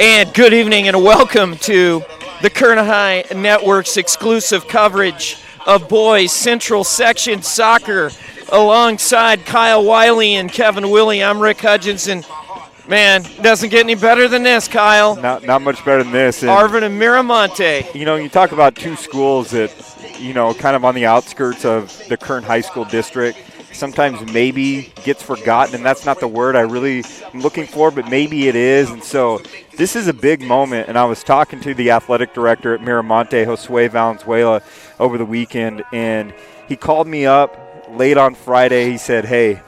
And good evening and welcome to the Kerna High Network's exclusive coverage of boys Central Section Soccer alongside Kyle Wiley and Kevin Willie. I'm Rick Hutchinson. Man, doesn't get any better than this, Kyle. Not much better than this. And, Arvin and Miramonte. You know, you talk about two schools that, you know, kind of on the outskirts of the Kern High School district. Sometimes maybe gets forgotten, and that's not the word I really am looking for, but maybe it is. And so this is a big moment, and I was talking to the athletic director at Miramonte, Josue Valenzuela, over the weekend, and he called me up late on Friday. He said, hey,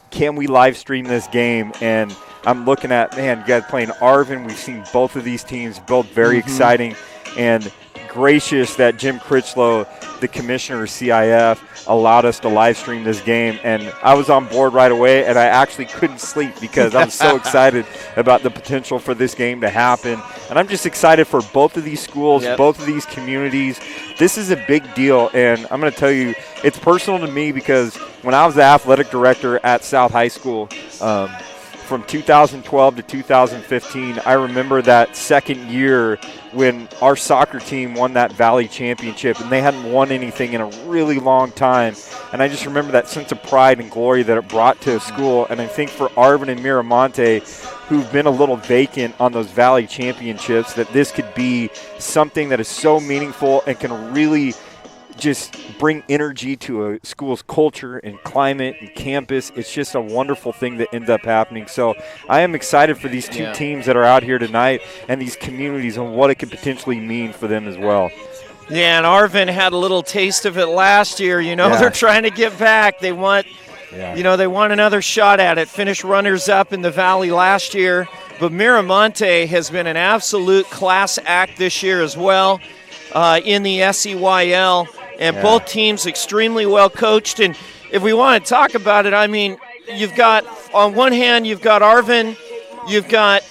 can we live stream this game? And I'm looking at, man, you guys playing Arvin. We've seen both of these teams, both very exciting, and gracious that Jim Critchlow, the commissioner of CIF, allowed us to live stream this game, and I was on board right away, and I actually couldn't sleep because I'm so excited about the potential for this game to happen. And I'm just excited for both of these schools, both of these communities. This is a big deal, and I'm going to tell you, it's personal to me because when I was the athletic director at South High School, from 2012 to 2015, I remember that second year when our soccer team won that Valley Championship, and they hadn't won anything in a really long time. And I just remember that sense of pride and glory that it brought to a school. And I think for Arvin and Miramonte, who've been a little vacant on those Valley Championships, that this could be something that is so meaningful and can really just bring energy to a school's culture and climate and campus. It's just a wonderful thing that ends up happening. So I am excited for these two teams that are out here tonight and these communities and what it could potentially mean for them as well. Yeah, and Arvin had a little taste of it last year. You know, they're trying to get back. They want, they want another shot at it. Finished runners-up in the Valley last year. But Miramonte has been an absolute class act this year as well in the SEYL. And both teams extremely well coached. And if we want to talk about it, I mean, you've got, on one hand, you've got Arvin, you've got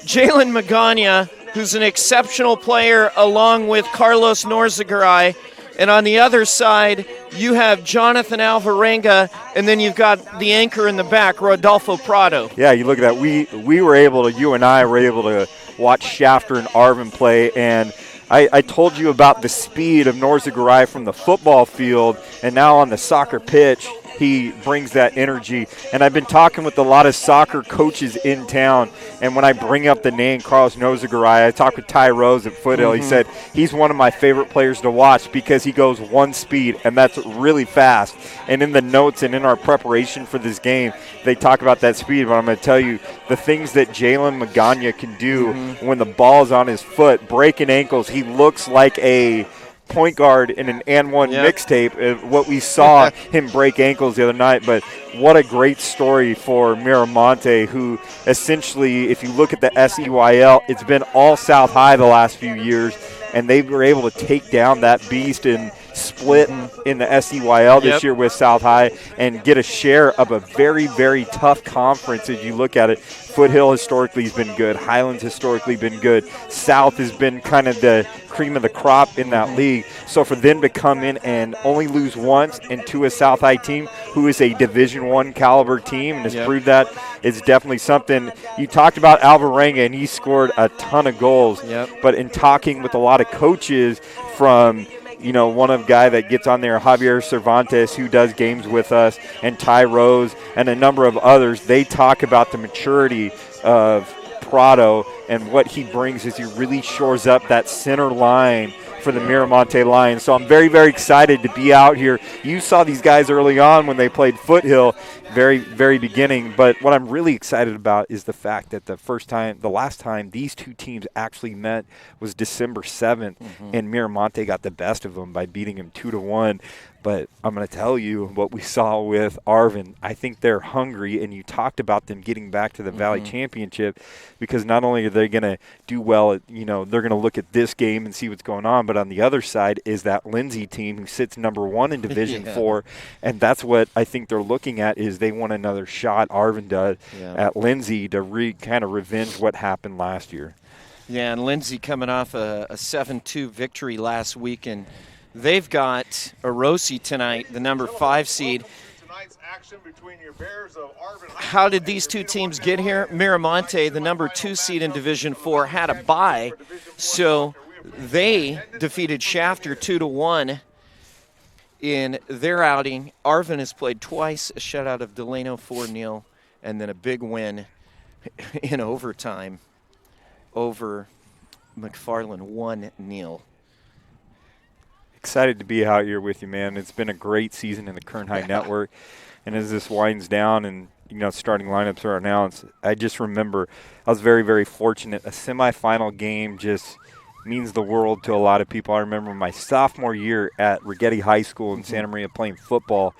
Jalen Magana, who's an exceptional player, along with Carlos Norzagaray. And on the other side, you have Jonathan Alvarenga, and then you've got the anchor in the back, Rodolfo Prado. Yeah, you look at that. We were able to, you and I were able to watch Shafter and Arvin play, and I told you about the speed of Norzagaray from the football field, and now on the soccer pitch, he brings that energy. And I've been talking with a lot of soccer coaches in town, and when I bring up the name Carlos Norzagaray, I talked with Ty Rose at Foothill. He said he's one of my favorite players to watch because he goes one speed, and that's really fast. And in the notes and in our preparation for this game, they talk about that speed, but I'm going to tell you the things that Jalen Magana can do when the ball is on his foot, breaking ankles. He looks like a point guard in an and one mixtape, what we saw him break ankles the other night. But what a great story for Miramonte, who essentially, if you look at the SEYL, it's been all South High the last few years, and they were able to take down that beast and split in the SEYL this year with South High and get a share of a very, very tough conference as you look at it. Foothill historically has been good. Highlands historically been good. South has been kind of the cream of the crop in that league. So for them to come in and only lose once and to a South High team who is a Division I caliber team and has proved that, is definitely something. You talked about Alvarenga, and he scored a ton of goals. But in talking with a lot of coaches from – one of guy that gets on there, Javier Cervantes, who does games with us, and Ty Rose, and a number of others, they talk about the maturity of Prado and what he brings as he really shores up that center line for the Miramonte Lions. So I'm very, very excited to be out here. You saw these guys early on when they played Foothill, very, very beginning. But what I'm really excited about is the fact that the last time these two teams actually met was December 7th, and Miramonte got the best of them by beating him 2-1. But I'm going to tell you what we saw with Arvin. I think they're hungry, and you talked about them getting back to the Valley Championship because not only are they going to do well, they're going to look at this game and see what's going on, but on the other side is that Lindsay team who sits number 1 in Division 4, and that's what I think they're looking at is they want another shot, Arvin does, at Lindsay to kind of revenge what happened last year. Yeah, and Lindsay coming off a 7-2 victory last week, and they've got Orosi tonight, the number 5 seed. how did these two teams get here? Miramonte, the number 2 seed in Division 4, had a bye, so they defeated Shafter 2-1 in their outing. Arvin has played twice, a shutout of Delano 4-0, and then a big win in overtime over McFarland 1-0. Excited to be out here with you, man. It's been a great season in the Kern High Network. And as this winds down and, starting lineups are announced, I just remember I was very, very fortunate. A semifinal game just means the world to a lot of people. I remember my sophomore year at Rigetti High School in Santa Maria playing football,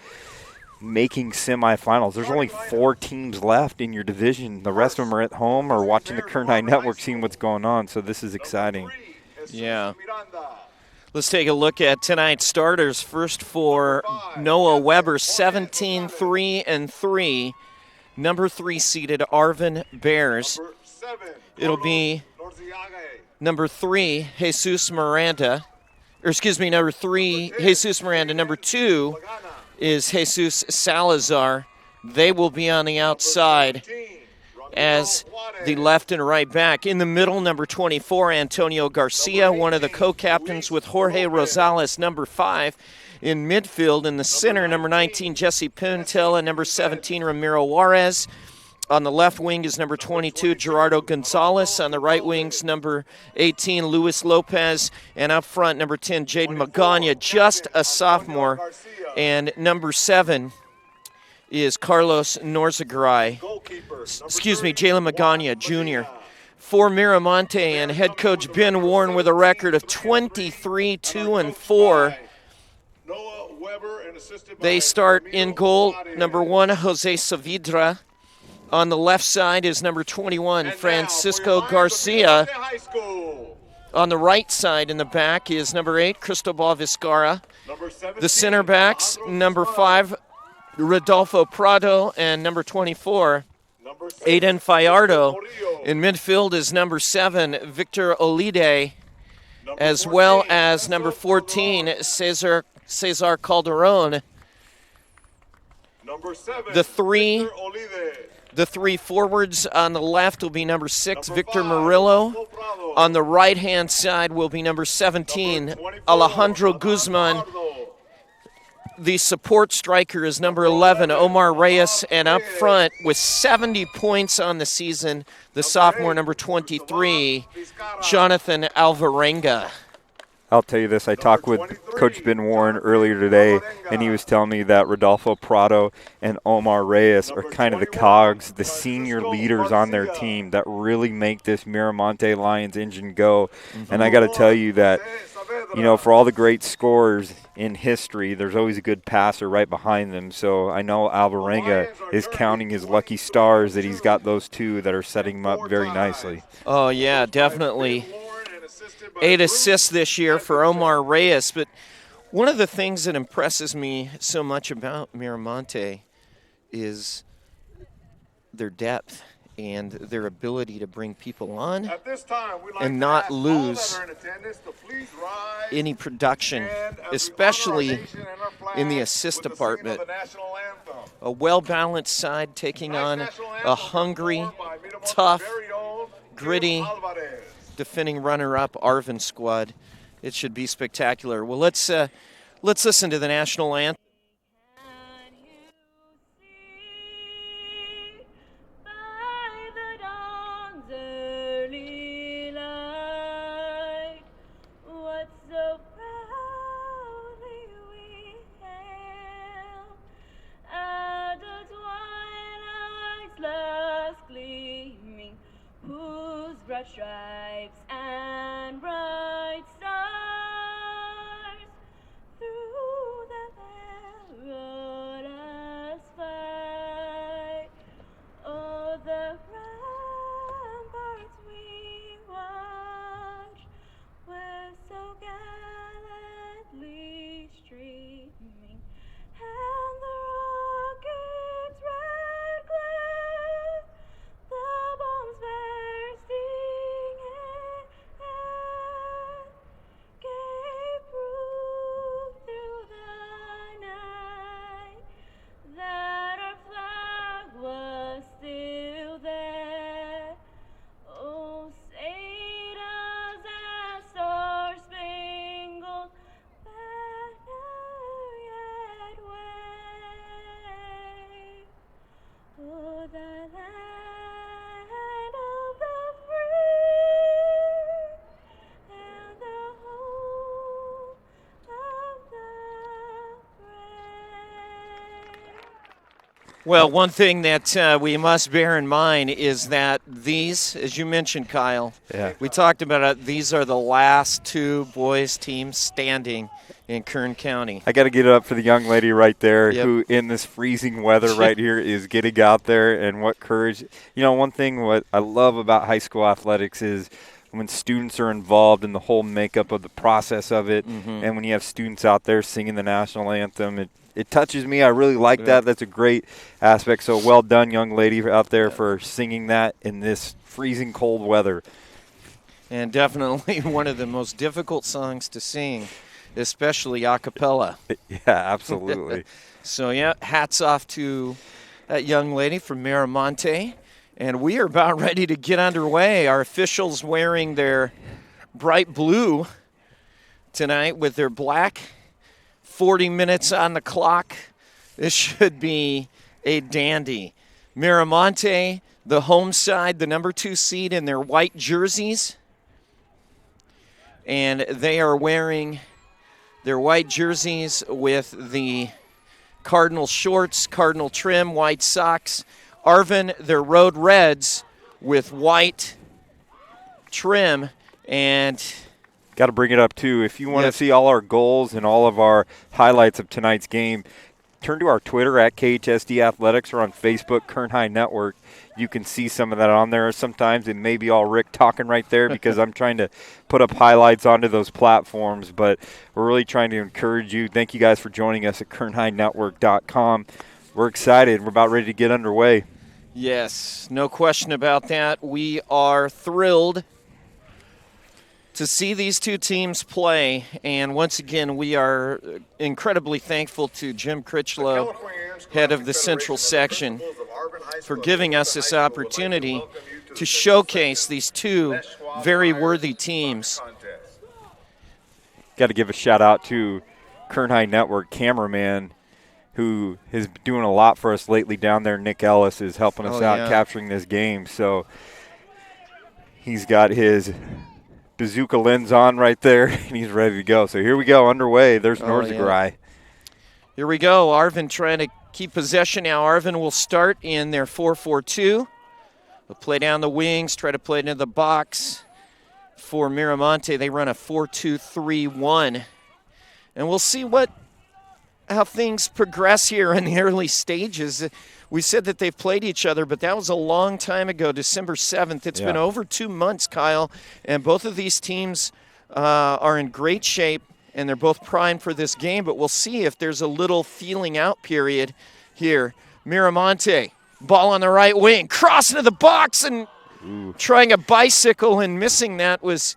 making semifinals. There's only 4 teams left in your division. The rest of them are at home or watching the Kern High Network, seeing what's going on. So this is exciting. Yeah. Let's take a look at tonight's starters. First for Noah Weber, 17-3-3. Number 3 seeded Arvin Bears. It'll be number 3, Jesus Miranda. Number 3, Jesus Miranda. Number 2 is Jesus Salazar. They will be on the outside as the left and right back. In the middle, number 24, Antonio Garcia, one of the co-captains with Jorge Rosales, number 5. In midfield, in the center, number 19, Jesse Pimentel, and number 17, Ramiro Juarez. On the left wing is number 22, Gerardo Gonzalez. On the right wings, number 18, Luis Lopez. And up front, number 10, Jaden Magana, just a sophomore. And number 7 is Carlos Norzagaray. Jalen Magana, Jr. For Miramonte and head coach Ben Warren with a record of 23-2-4. They start in goal, number 1, Jose Saavedra. On the left side is number 21, Francisco Garcia. On the right side in the back is number 8, Cristobal Vizcarra. The center backs, number 5, Rodolfo Prado, and number 24, Aiden Fajardo. In midfield is number 7, Victor Olide, as well as number 14, Cesar Calderon. The three forwards on the left will be number 6, Victor Murillo. On the right-hand side will be number 17, Alejandro Guzman. The support striker is number 11, Omar Reyes, and up front with 70 points on the season, the sophomore number 23, Jonathan Alvarenga. I'll tell you this, I talked with Coach Ben Warren earlier today, and he was telling me that Rodolfo Prado and Omar Reyes are kind of the cogs, the senior leaders on their team that really make this Miramonte Lions engine go. And I got to tell you that, for all the great scorers in history, there's always a good passer right behind them. So I know Alvarenga is counting his lucky stars that he's got those two that are setting him up very nicely. Oh, yeah, definitely. 8 assists this year for Omar Reyes. But one of the things that impresses me so much about Miramonte is their depth and their ability to bring people on and not lose any production, especially in the assist department. A well-balanced side taking on a hungry, tough, gritty, defending runner-up Arvin squad. It should be spectacular. Well, let's listen to the national anthem. Stripes and bright stars through the perilous fight. Oh, the ramparts we watched were so gallantly streaming, and the rockets' red glare, the bombs bursting in Well, one thing that we must bear in mind is that these, as you mentioned, Kyle, we talked about it, these are the last two boys teams standing in Kern County. I got to get it up for the young lady right there who in this freezing weather right here is getting out there, and what courage. You know, one thing what I love about high school athletics is when students are involved in the whole makeup of the process of it, and when you have students out there singing the national anthem, it touches me. I really like that. That's a great aspect. So well done, young lady out there, for singing that in this freezing cold weather. And definitely one of the most difficult songs to sing, especially a cappella. Yeah, absolutely. So, yeah, hats off to that young lady from Miramonte. And we are about ready to get underway. Our officials wearing their bright blue tonight with their black. 40 minutes on the clock. This should be a dandy. Miramonte, the home side, the number 2 seed in their white jerseys. And they are wearing their white jerseys with the Cardinal shorts, Cardinal trim, white socks. Arvin, their road reds with white trim. And got to bring it up, too. If you want to see all our goals and all of our highlights of tonight's game, turn to our Twitter at KHSD Athletics or on Facebook, Kern High Network. You can see some of that on there. Sometimes it may be all Rick talking right there because I'm trying to put up highlights onto those platforms. But we're really trying to encourage you. Thank you guys for joining us at KernHighNetwork.com. We're excited. We're about ready to get underway. Yes, no question about that. We are thrilled to see these two teams play, and once again, we are incredibly thankful to Jim Critchlow, head of the Central Section, for giving us this opportunity to showcase these two very worthy teams. Got to give a shout-out to Kern High Network cameraman who is doing a lot for us lately down there. Nick Ellis is helping us out capturing this game, so he's got his bazooka lens on right there, and he's ready to go. So here we go, underway. There's Norzagaray. Here we go. Arvin trying to keep possession now. Arvin will start in their 4-4-2. They'll play down the wings, try to play into the box. For Miramonte, they run a 4-2-3-1. And we'll see how things progress here in the early stages. We said that they've played each other, but that was a long time ago, December 7th. It's been over 2 months, Kyle, and both of these teams are in great shape, and they're both primed for this game, but we'll see if there's a little feeling out period here. Miramonte, ball on the right wing, cross into the box, and trying a bicycle and missing that was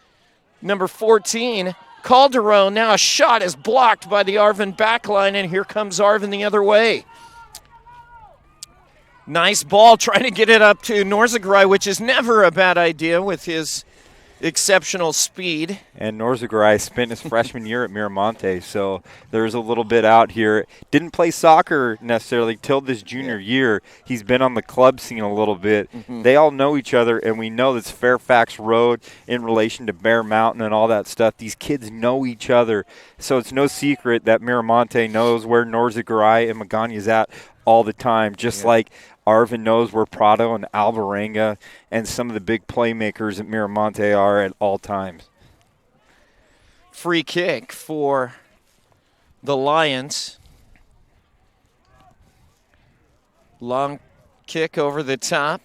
number 14. Calderon, now a shot is blocked by the Arvin backline, and here comes Arvin the other way. Nice ball, trying to get it up to Norzagaray, which is never a bad idea with his exceptional speed. And Norzagaray spent his freshman year at Miramonte, so there's a little bit out here. Didn't play soccer necessarily till this junior year. He's been on the club scene a little bit. They all know each other, and we know this Fairfax Road in relation to Bear Mountain and all that stuff. These kids know each other, so it's no secret that Miramonte knows where Norzagaray and Magaña's at all the time, just like Arvin knows where Prado and Alvarenga and some of the big playmakers at Miramonte are at all times. Free kick for the Lions. Long kick over the top.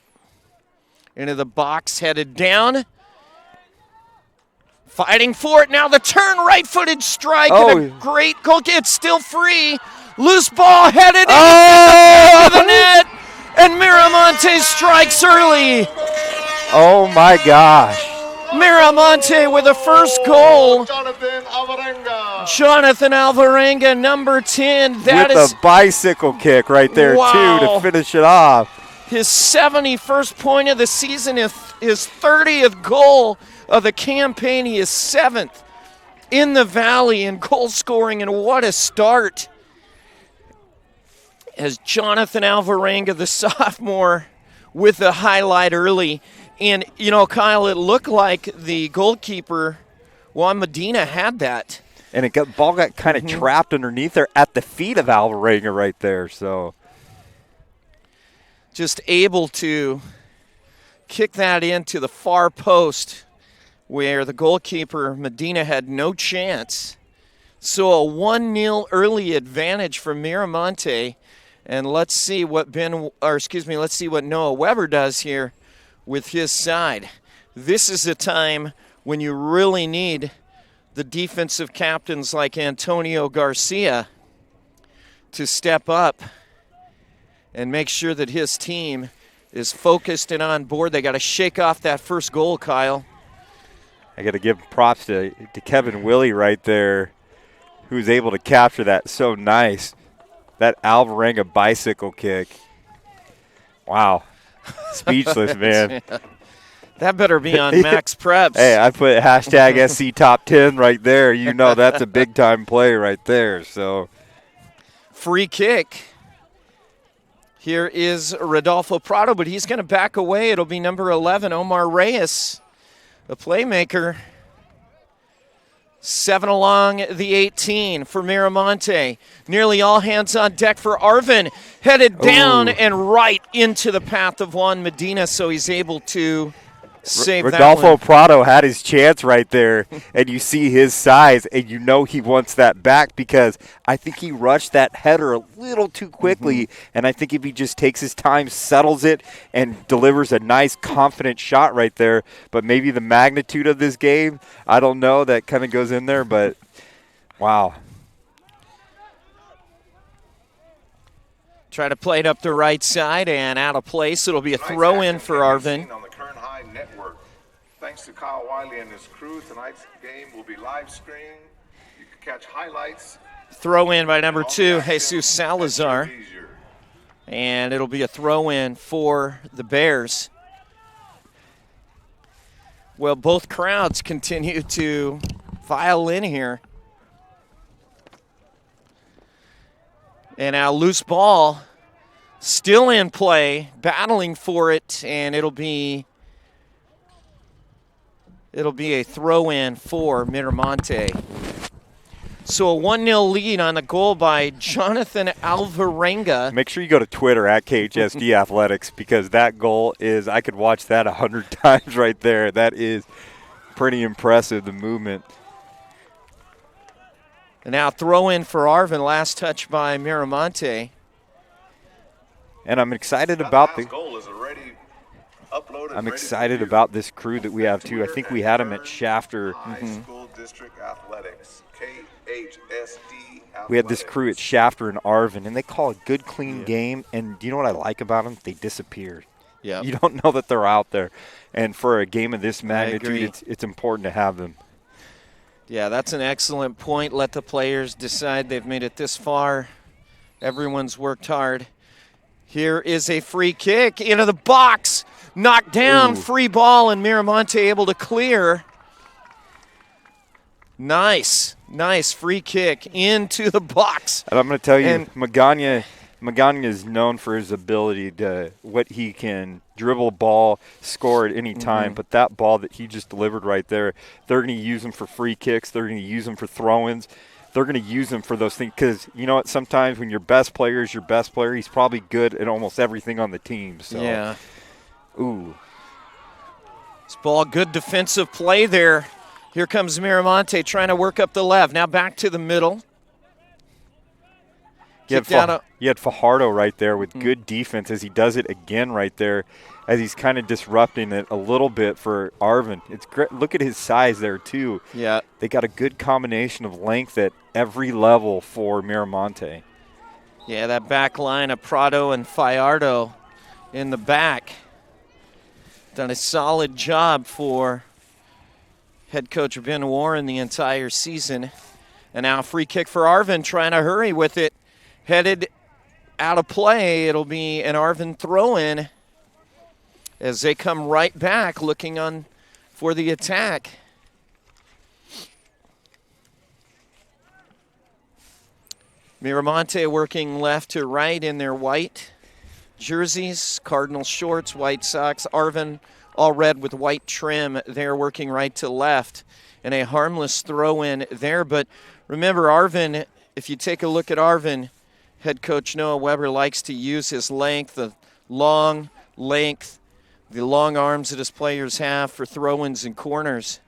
Into the box, headed down. Fighting for it now. The turn, right-footed strike, and a great goal. It's still free. Loose ball headed into the net. And Miramonte strikes early. Oh, my gosh. Miramonte with the first goal. Jonathan Alvarenga, number 10. That is a bicycle kick right there, too, to finish it off. His 71st point of the season, his 30th goal of the campaign. He is 7th in the Valley in goal scoring, and what a start. As Jonathan Alvarenga, the sophomore, with the highlight early. And, you know, Kyle, it looked like the goalkeeper, Juan Medina, had that. And ball got kind of trapped underneath there at the feet of Alvarenga right there. So just able to kick that into the far post where the goalkeeper, Medina, had no chance. So a 1-0 early advantage for Miramonte. And let's see what Noah Weber does here with his side. This is a time when you really need the defensive captains like Antonio Garcia to step up and make sure that his team is focused and on board. They got to shake off that first goal, Kyle. I got to give props to Kevin Willie right there, who's able to capture that so nice. That Alvarenga bicycle kick. Wow. Speechless, man. That better be on Max Preps. Hey, I put hashtag SC Top 10 right there. You know that's a big-time play right there. So, free kick. Here is Rodolfo Prado, but he's going to back away. It'll be number 11, Omar Reyes, the playmaker. 7 along the 18 for Miramonte. Nearly all hands on deck for Arvin. Headed down and right into the path of Juan Medina, so he's able to save that one. Rodolfo Prado had his chance right there, and you see his size, and you know he wants that back because I think he rushed that header a little too quickly, and I think if he just takes his time, settles it, and delivers a nice, confident shot right there, but maybe the magnitude of this game, I don't know, that kind of goes in there, but wow. Try to play it up the right side and out of place. It'll be a throw-in for Arvin. Network. Thanks to Kyle Wiley and his crew, tonight's game will be live streamed. You can catch highlights. Throw in by number 2, Jesus Salazar. And it'll be a throw in for the Bears. Well, both crowds continue to file in here. And now loose ball still in play, battling for it, and it'll be a throw-in for Miramonte. So a 1-0 lead on the goal by Jonathan Alvarenga. Make sure you go to Twitter at KHSD Athletics because that goal is, I could watch that 100 times right there. That is pretty impressive, the movement. And now throw-in for Arvin, last touch by Miramonte. And I'm excited about the goal is already uploaded. I'm excited about this crew that we have too. I think we had them at Shafter. High School District Athletics, KHSD Athletics. We had this crew at Shafter and Arvin, and they call a good, clean game. And do you know what I like about them? They disappear. Yeah. You don't know that they're out there. And for a game of this magnitude, it's important to have them. Yeah, that's an excellent point. Let the players decide. They've made it this far. Everyone's worked hard. Here is a free kick into the box. Knocked down, free ball, and Miramonte able to clear. Nice free kick into the box. And I'm going to tell you, Magana is known for his ability to what he can dribble ball, score at any time. But that ball that he just delivered right there, they're going to use him for free kicks. They're going to use him for throw-ins. They're going to use him for those things because you know what? Sometimes when your best player is your best player, he's probably good at almost everything on the team. So. Yeah. Ooh. This ball, good defensive play there. Here comes Miramonte trying to work up the left. Now back to the middle. You had Fajardo right there with good defense as he does it again right there as he's kind of disrupting it a little bit for Arvin. It's great. Look at his size there too. Yeah. They got a good combination of length at every level for Miramonte. Yeah, that back line of Prado and Fajardo in the back. Done a solid job for head coach Ben Warren the entire season. And now a free kick for Arvin, trying to hurry with it. Headed out of play. It'll be an Arvin throw-in as they come right back looking on for the attack. Miramonte working left to right in their white jerseys, Cardinal shorts, white socks. Arvin all red with white trim. They're working right to left. And a harmless throw-in there. But remember, Arvin, if you take a look at Arvin, head coach Noah Weber likes to use his length, the long length, the long arms that his players have for throw-ins and corners.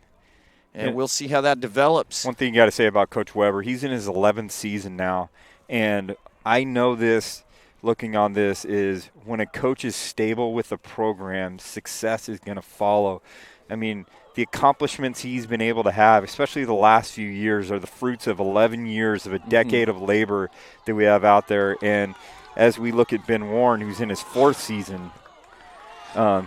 And we'll see how that develops. One thing you got to say about Coach Weber, he's in his 11th season now. And I know this, looking on this, is when a coach is stable with a program, success is going to follow. I mean, the accomplishments he's been able to have, especially the last few years, are the fruits of 11 years of a decade of labor that we have out there. And as we look at Ben Warren, who's in his 4th season,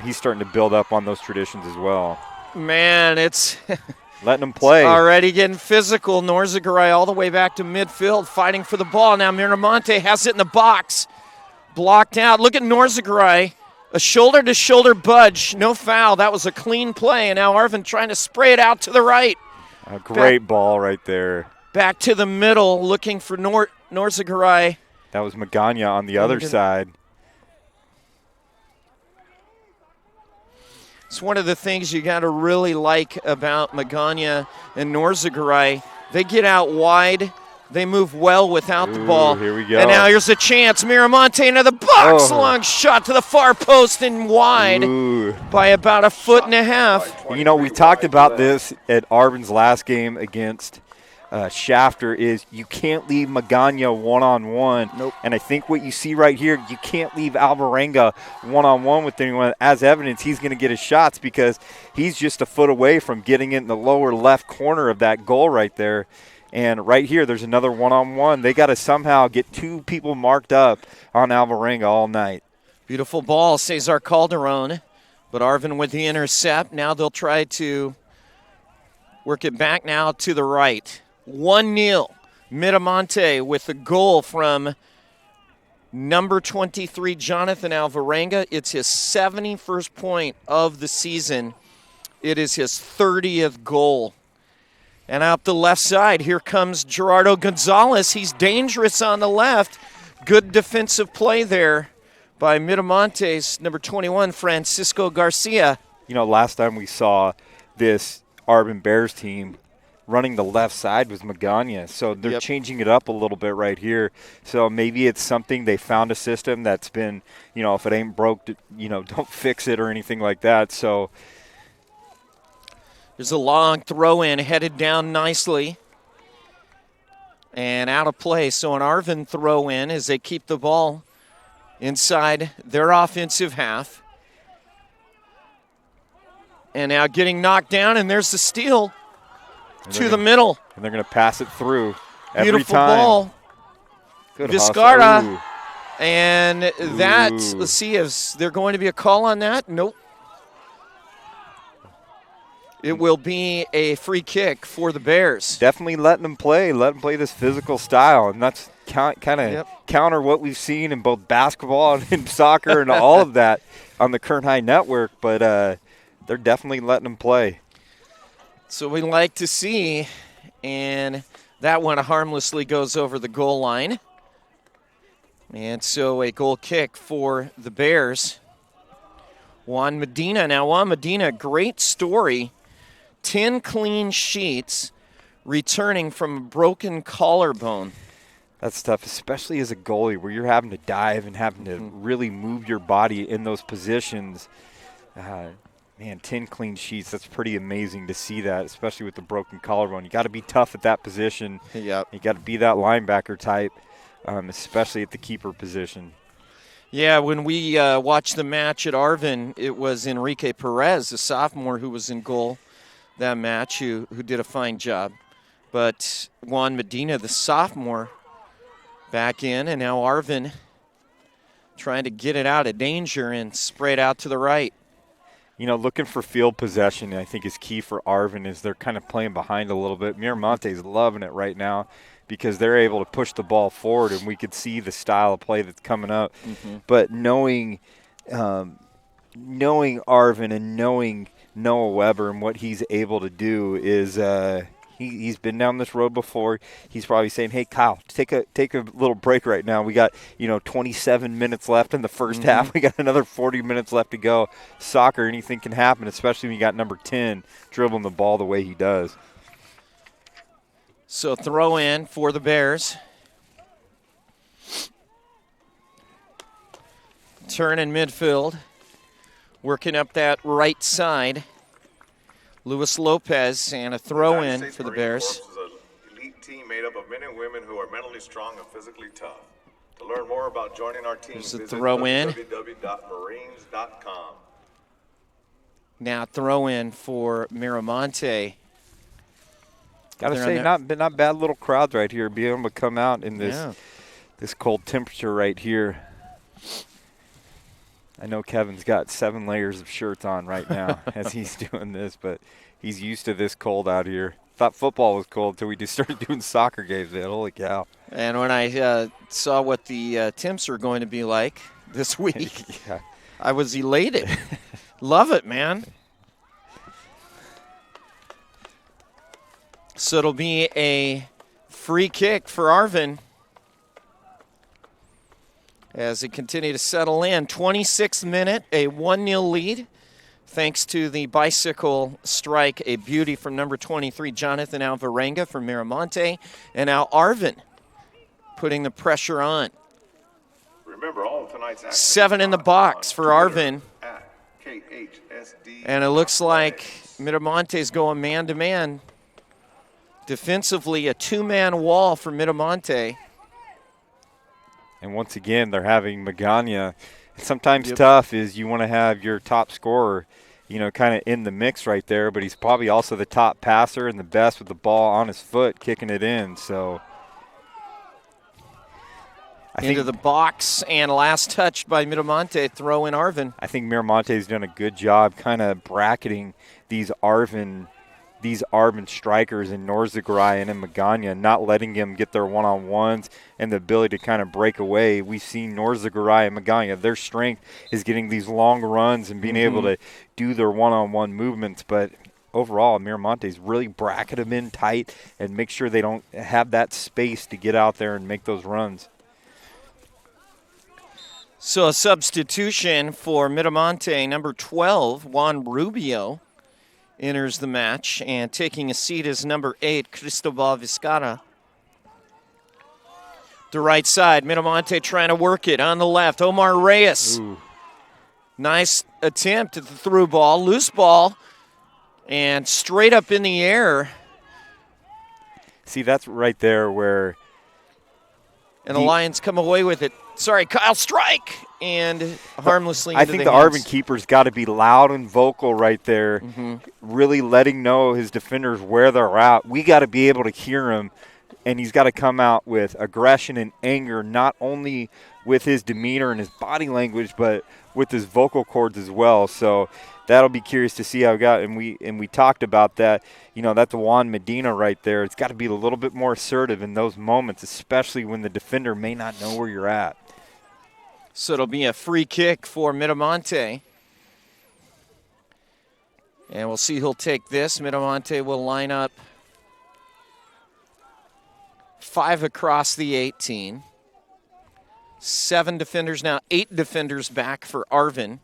he's starting to build up on those traditions as well. Man, it's letting them play. Already getting physical. Norzagaray all the way back to midfield, fighting for the ball. Now Miramonte has it in the box. Blocked out. Look at Norzagaray. A shoulder-to-shoulder budge. No foul. That was a clean play. And now Arvin trying to spray it out to the right. A great ball right there. Back to the middle, looking for Norzagaray. That was Magana on the other side. It's one of the things you got to really like about Magana and Norzagaray. They get out wide. They move well without the ball. Here we go. And now here's a chance. Miramonte into the box. Long shot to the far post and wide by about 1.5 feet. You know, we talked about this at Arvin's last game against Shafter, is you can't leave Magana one-on-one. Nope. And I think what you see right here, you can't leave Alvarenga one-on-one with anyone. As evidence, he's going to get his shots because he's just a foot away from getting in the lower left corner of that goal right there. And right here, there's another one-on-one. They got to somehow get 2 people marked up on Alvarenga all night. Beautiful ball, Cesar Calderon. But Arvin with the intercept. Now they'll try to work it back now to the right. 1-0. Miramonte with the goal from number 23, Jonathan Alvarenga. It's his 71st point of the season. It is his 30th goal. And up the left side, here comes Gerardo Gonzalez. He's dangerous on the left. Good defensive play there by Miramonte's number 21, Francisco Garcia. You know, last time we saw this Arvin Bears team, running the left side was Magana. So they're changing it up a little bit right here. So maybe it's something they found a system that's been, you know, if it ain't broke, you know, don't fix it or anything like that. So there's a long throw in headed down nicely and out of play. So an Arvin throw in as they keep the ball inside their offensive half. And now getting knocked down, and there's the steal to the middle. And they're going to pass it through every Beautiful time. ball. Good Vizcarra. hustle. And that, let's see, is there going to be a call on that? Nope. It will be a free kick for the Bears. Definitely letting them play. Let them play this physical style. And that's kind of counter what we've seen in both basketball and in soccer and all of that on the Kern High Network. But they're definitely letting them play. So we like to see. And that one harmlessly goes over the goal line. And so a goal kick for the Bears. Juan Medina. Now, Juan Medina, great story. 10 clean sheets, returning from a broken collarbone. That's tough, especially as a goalie where you're having to dive and having to really move your body in those positions. Man, 10 clean sheets, that's pretty amazing to see that, especially with the broken collarbone. You got to be tough at that position. Yep. You got to be that linebacker type, especially at the keeper position. Yeah, when we watched the match at Arvin, it was Enrique Perez, the sophomore, who was in goal that match, who did a fine job. But Juan Medina, the sophomore, back in, and now Arvin trying to get it out of danger and spray it out to the right. You know, looking for field possession, I think, is key for Arvin, is they're kind of playing behind a little bit. Miramonte's loving it right now because they're able to push the ball forward, and we could see the style of play that's coming up. But knowing Arvin and knowing Noah Weber and what he's able to do is he's been down this road before. He's probably saying, hey, Kyle, take a little break right now. We got, 27 minutes left in the first half. We got another 40 minutes left to go. Soccer, anything can happen, especially when you got number 10 dribbling the ball the way he does. So throw in for the Bears. Turn in midfield. Working up that right side. Luis Lopez, and a throw in for the Bears. Corps is an elite team made up of men and women who are mentally strong and physically tough. To learn more about joining our team, There's the visit throw in. www.marines.com. Now throw in for Miramonte. Gotta They're say, on not bad little crowds right here. Being able to come out in this cold temperature right here. I know Kevin's got 7 layers of shirts on right now as he's doing this, but he's used to this cold out here. Thought football was cold until we just started doing soccer games, man. Holy cow. And when I saw what the temps are going to be like this week, Yeah. I was elated. Love it, man. So it'll be a free kick for Arvin as they continue to settle in. 26th minute, a 1-0 lead. Thanks to the bicycle strike, a beauty from number 23, Jonathan Alvarenga from Miramonte. And now Arvin putting the pressure on. Remember all of tonight's action 7 in the box for Arvin. at KHSD. And it looks like Miramonte's going man-to-man. Defensively, a 2-man wall for Miramonte. And once again, they're having Magana. Sometimes tough is you want to have your top scorer, kind of in the mix right there, but he's probably also the top passer and the best with the ball on his foot, kicking it in. So Into the box, and last touch by Miramonte, throw in Arvin. I think Miramonte's done a good job kind of bracketing these Arvin strikers in Norzagaray and in Magana, not letting them get their one-on-ones and the ability to kind of break away. We've seen Norzagaray and Magana, their strength is getting these long runs and being able to do their one-on-one movements. But overall, Miramonte's really bracket them in tight and make sure they don't have that space to get out there and make those runs. So a substitution for Miramonte, number 12, Juan Rubio, enters the match, and taking a seat is number 8, Cristobal Vizcarra. The right side, Miramonte trying to work it on the left. Omar Reyes. Ooh. Nice attempt at the through ball, loose ball, and straight up in the air. See, that's right there where And the Lions come away with it. Sorry, Kyle Strike, and harmlessly I into think the the hands. Arvin keeper's got to be loud and vocal right there, really letting know his defenders where they're at. We got to be able to hear him, and he's got to come out with aggression and anger, not only with his demeanor and his body language, but with his vocal cords as well. So that'll be curious to see how it got. And we talked about that. That's Juan Medina right there. It's got to be a little bit more assertive in those moments, especially when the defender may not know where you're at. So it'll be a free kick for Miramonte. And we'll see who'll take this. Miramonte will line up 5 across the 18. 7 defenders now, 8 defenders back for Arvin.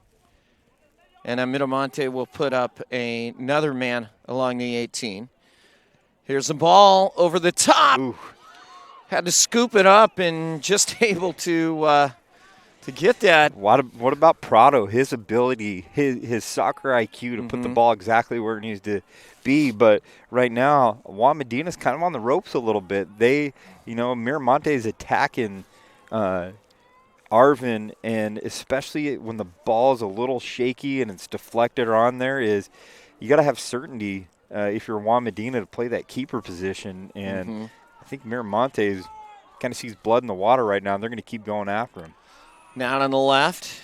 And Miramonte will put up another man along the 18. Here's the ball over the top. Ooh. Had to scoop it up and just able to get that. What about Prado? His ability, his soccer IQ to put the ball exactly where it needs to be. But right now, Juan Medina's kind of on the ropes a little bit. Miramonte is attacking Arvin, and especially when the ball is a little shaky and it's deflected or on there, is you got to have certainty if you're Juan Medina to play that keeper position. And I think Miramonte kind of sees blood in the water right now, and they're going to keep going after him. Now on the left,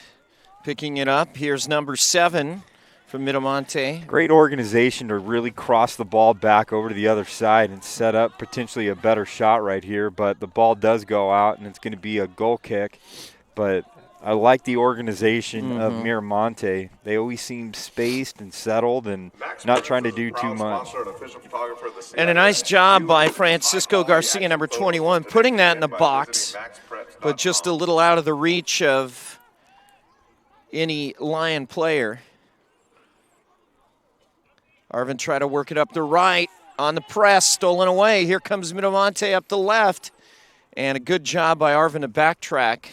picking it up. Here's number 7 from Miramonte. Great organization to really cross the ball back over to the other side and set up potentially a better shot right here. But the ball does go out, and it's going to be a goal kick. But I like the organization of Miramonte. They always seem spaced and settled and not trying to do too much. And a nice job by Francisco Garcia, number 21, putting that in the box, but just a little out of the reach of any Lion player. Arvin tried to work it up the right on the press, stolen away. Here comes Miramonte up the left, and a good job by Arvin to backtrack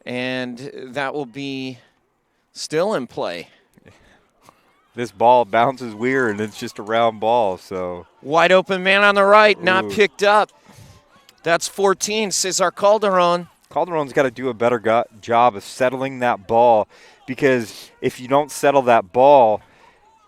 And that will be still in play. This ball bounces weird, and it's just a round ball. So wide open man on the right, not Ooh. picked up. That's 14, Cesar Calderon. Calderon's got to do a better job of settling that ball, because if you don't settle that ball,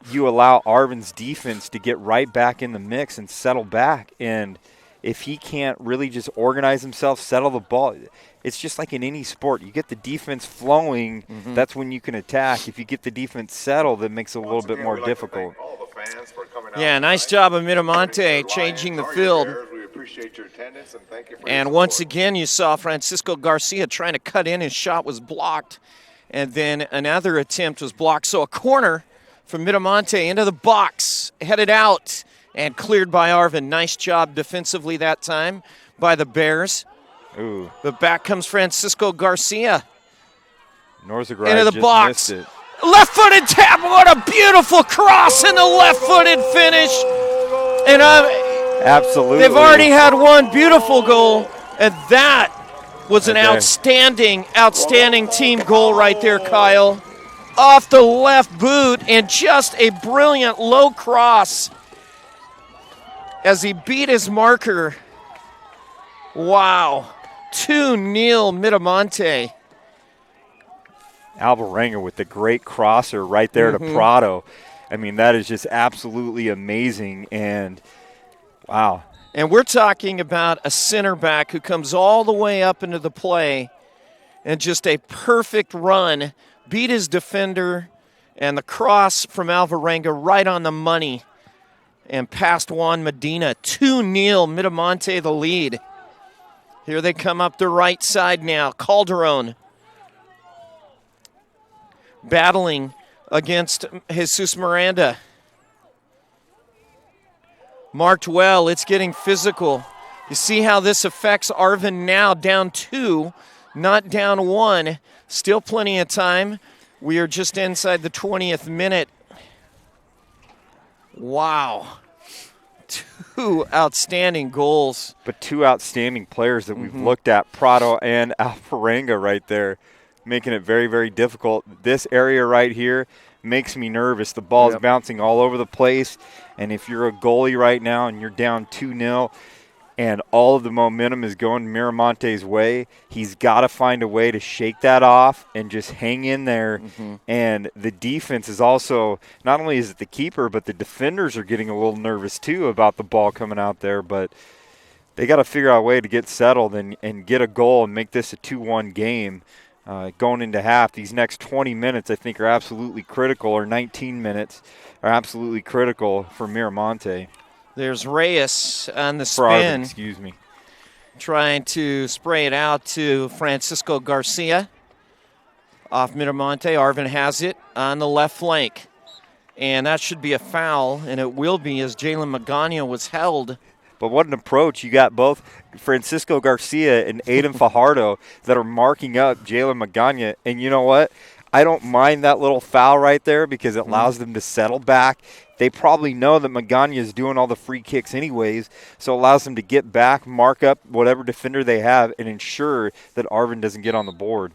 you allow Arvin's defense to get right back in the mix and settle back. And if he can't really just organize himself, settle the ball, it's just like in any sport. You get the defense flowing, that's when you can attack. If you get the defense settled, that makes it a little bit more difficult. Yeah, nice job of Miramonte changing the field. And once again, you saw Francisco Garcia trying to cut in. His shot was blocked. And then another attempt was blocked. So a corner from Miramonte into the box, headed out, and cleared by Arvin. Nice job defensively that time by the Bears. Ooh. But back comes Francisco Garcia. Norzagorod into the just box. missed it. Left-footed tap. What a beautiful cross in the left-footed finish. And Absolutely. they've already had one beautiful goal, and that was an Okay. outstanding team goal right there, Kyle. Off the left boot, and just a brilliant low cross as he beat his marker. Wow. 2-0 Miramonte. Alvarenga with the great crosser right there to Prado. I mean, that is just absolutely amazing. And, wow. And we're talking about a center back who comes all the way up into the play and just a perfect run, beat his defender, and the cross from Alvarenga right on the money and past Juan Medina. 2-0, Miramonte the lead. Here they come up the right side now. Calderon battling against Jesus Miranda. Marked well, it's getting physical. You see how this affects Arvin now, down 2, not down 1. Still plenty of time. We are just inside the 20th minute. Wow. 2 outstanding goals. But 2 outstanding players that we've looked at, Prado and Alvarenga right there, making it very, very difficult. This area right here makes me nervous. The ball is bouncing all over the place, and if you're a goalie right now and you're down 2-0 and all of the momentum is going Miramonte's way, he's got to find a way to shake that off and just hang in there. And the defense is also, not only is it the keeper, but the defenders are getting a little nervous too about the ball coming out there. But they got to figure out a way to get settled and get a goal and make this a 2-1 game. Going into half, these next 20 minutes I think are absolutely critical, or 19 minutes are absolutely critical for Miramonte. There's Reyes on the For Arvin, spin, excuse me. trying to spray it out to Francisco Garcia. Off Miramonte, Arvin has it on the left flank. And that should be a foul, and it will be as Jalen Magana was held. But what an approach. You got both Francisco Garcia and Aiden Fajardo that are marking up Jalen Magana. And you know what? I don't mind that little foul right there because it allows them to settle back. They probably know that Magana is doing all the free kicks anyways, so it allows them to get back, mark up whatever defender they have, and ensure that Arvin doesn't get on the board.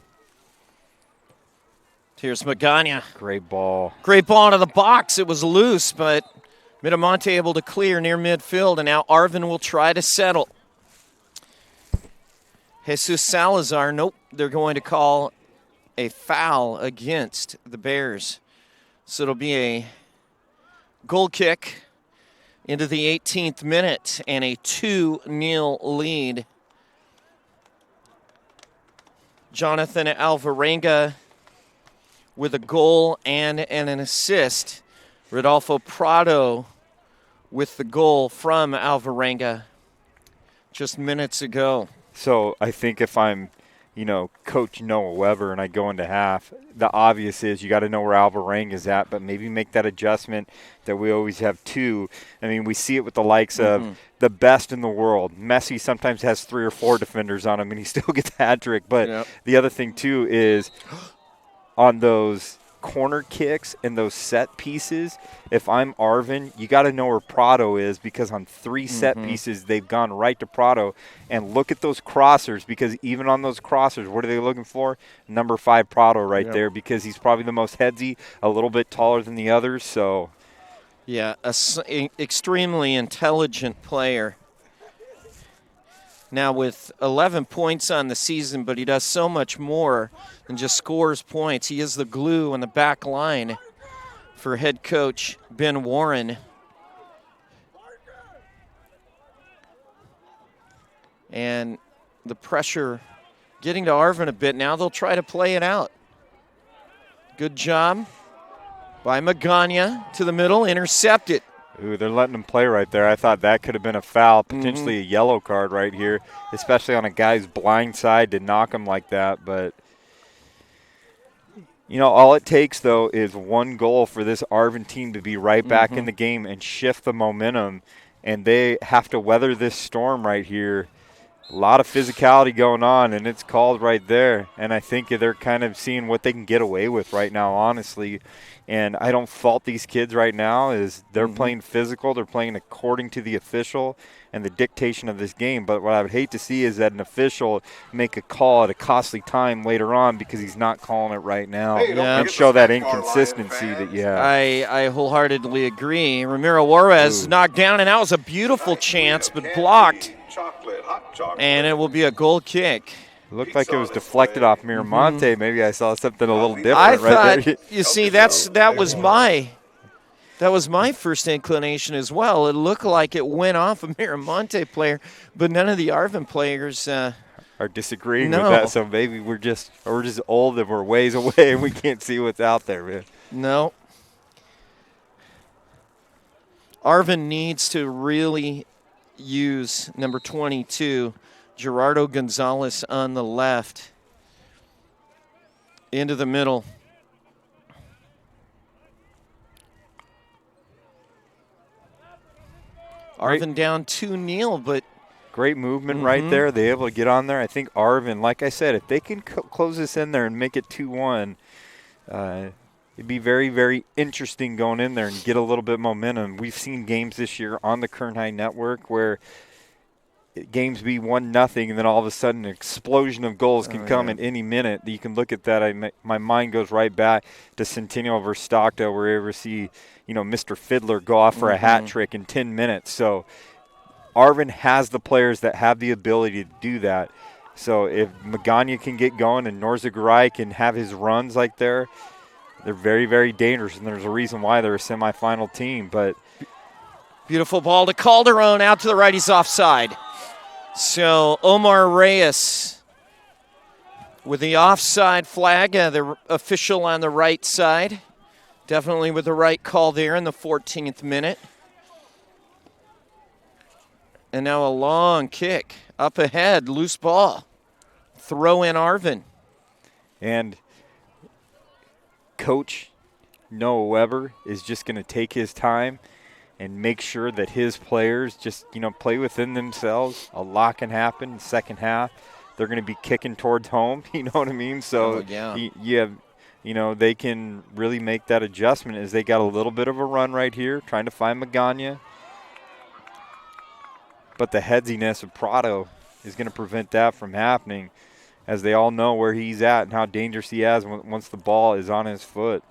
Here's Magana. Great ball. Great ball into the box. It was loose, but Miramonte able to clear near midfield, and now Arvin will try to settle. Jesus Salazar, nope, they're going to call a foul against the Bears. So it'll be a goal kick into the 18th minute and a 2-0 lead. Jonathan Alvarenga with a goal and an assist. Rodolfo Prado with the goal from Alvarenga just minutes ago. So I think if I'm, Coach Noah Weber and I go into half, the obvious is you got to know where Alvarenga is at, but maybe make that adjustment that we always have 2. I mean, we see it with the likes of the best in the world. Messi sometimes has 3 or 4 defenders on him, and he still gets a hat trick. But the other thing, too, is on those corner kicks and those set pieces, if I'm Arvin, you got to know where Prado is, because on 3 set pieces, they've gone right to Prado. And look at those crossers, because even on those crossers, what are they looking for? Number 5 Prado right there, because he's probably the most headsy, a little bit taller than the others. So, yeah, extremely intelligent player. Now with 11 points on the season, but he does so much more than just scores points. He is the glue on the back line for head coach Ben Warren. And the pressure getting to Arvin a bit. Now they'll try to play it out. Good job by Magana to the middle, intercepted. Ooh, they're letting him play right there. I thought that could have been a foul, potentially a yellow card right here, especially on a guy's blind side to knock him like that. But, you know, all it takes, though, is 1 goal for this Arvin team to be right back in the game and shift the momentum. And they have to weather this storm right here. A lot of physicality going on, and it's called right there. And I think they're kind of seeing what they can get away with right now, honestly. And I don't fault these kids right now. Is they're playing physical. They're playing according to the official and the dictation of this game. But what I would hate to see is that an official make a call at a costly time later on because he's not calling it right now. Hey, and show that inconsistency that you have. I wholeheartedly agree. Ramiro Juarez knocked down, and that was a beautiful chance, but blocked. Hot chocolate. And it will be a goal kick. It looked like it was deflected off Miramonte. Maybe I saw something a little different I right thought, there. you see, that was my first inclination as well. It looked like it went off a Miramonte player, but none of the Arvin players are disagreeing No. with that. So maybe we're just old and we're ways away and we can't see what's out there, man. No. Arvin needs to really use number 22, Gerardo Gonzalez on the left, into the middle. Arvin down 2-0, but Great movement right there. They're able to get on there. I think Arvin, like I said, if they can close this in there and make it 2-1, it'd be very, very interesting going in there and get a little bit of momentum. We've seen games this year on the Kern High Network where games be 1-0, and then all of a sudden an explosion of goals can come at any minute. You can look at that. My mind goes right back to Centennial versus Stockdale, where you ever see, Mr. Fiddler go off for a hat trick in 10 minutes. So Arvin has the players that have the ability to do that. So if Magana can get going and Norzaguray can have his runs like they're very, very dangerous, and there's a reason why they're a semifinal team. But beautiful ball to Calderon, out to the right. He's offside. So Omar Reyes with the offside flag, the official on the right side. Definitely with the right call there in the 14th minute. And now a long kick up ahead, loose ball. Throw in Arvin. And Coach Noah Weber is just going to take his time and make sure that his players just, play within themselves. A lot can happen in the second half. They're going to be kicking towards home, you know what I mean? So you have, they can really make that adjustment as they got a little bit of a run right here, trying to find Magana. But the headsiness of Prado is going to prevent that from happening, as they all know where he's at and how dangerous he is once the ball is on his foot.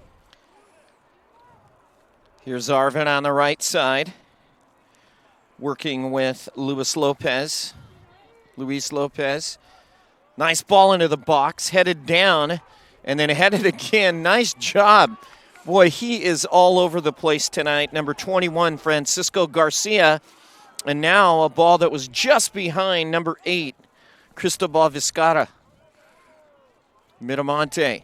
Here's Arvin on the right side, working with Luis Lopez. Nice ball into the box, headed down, and then headed again. Nice job. Boy, he is all over the place tonight. Number 21, Francisco Garcia. And now a ball that was just behind number 8, Cristobal Vizcarra. Miramonte.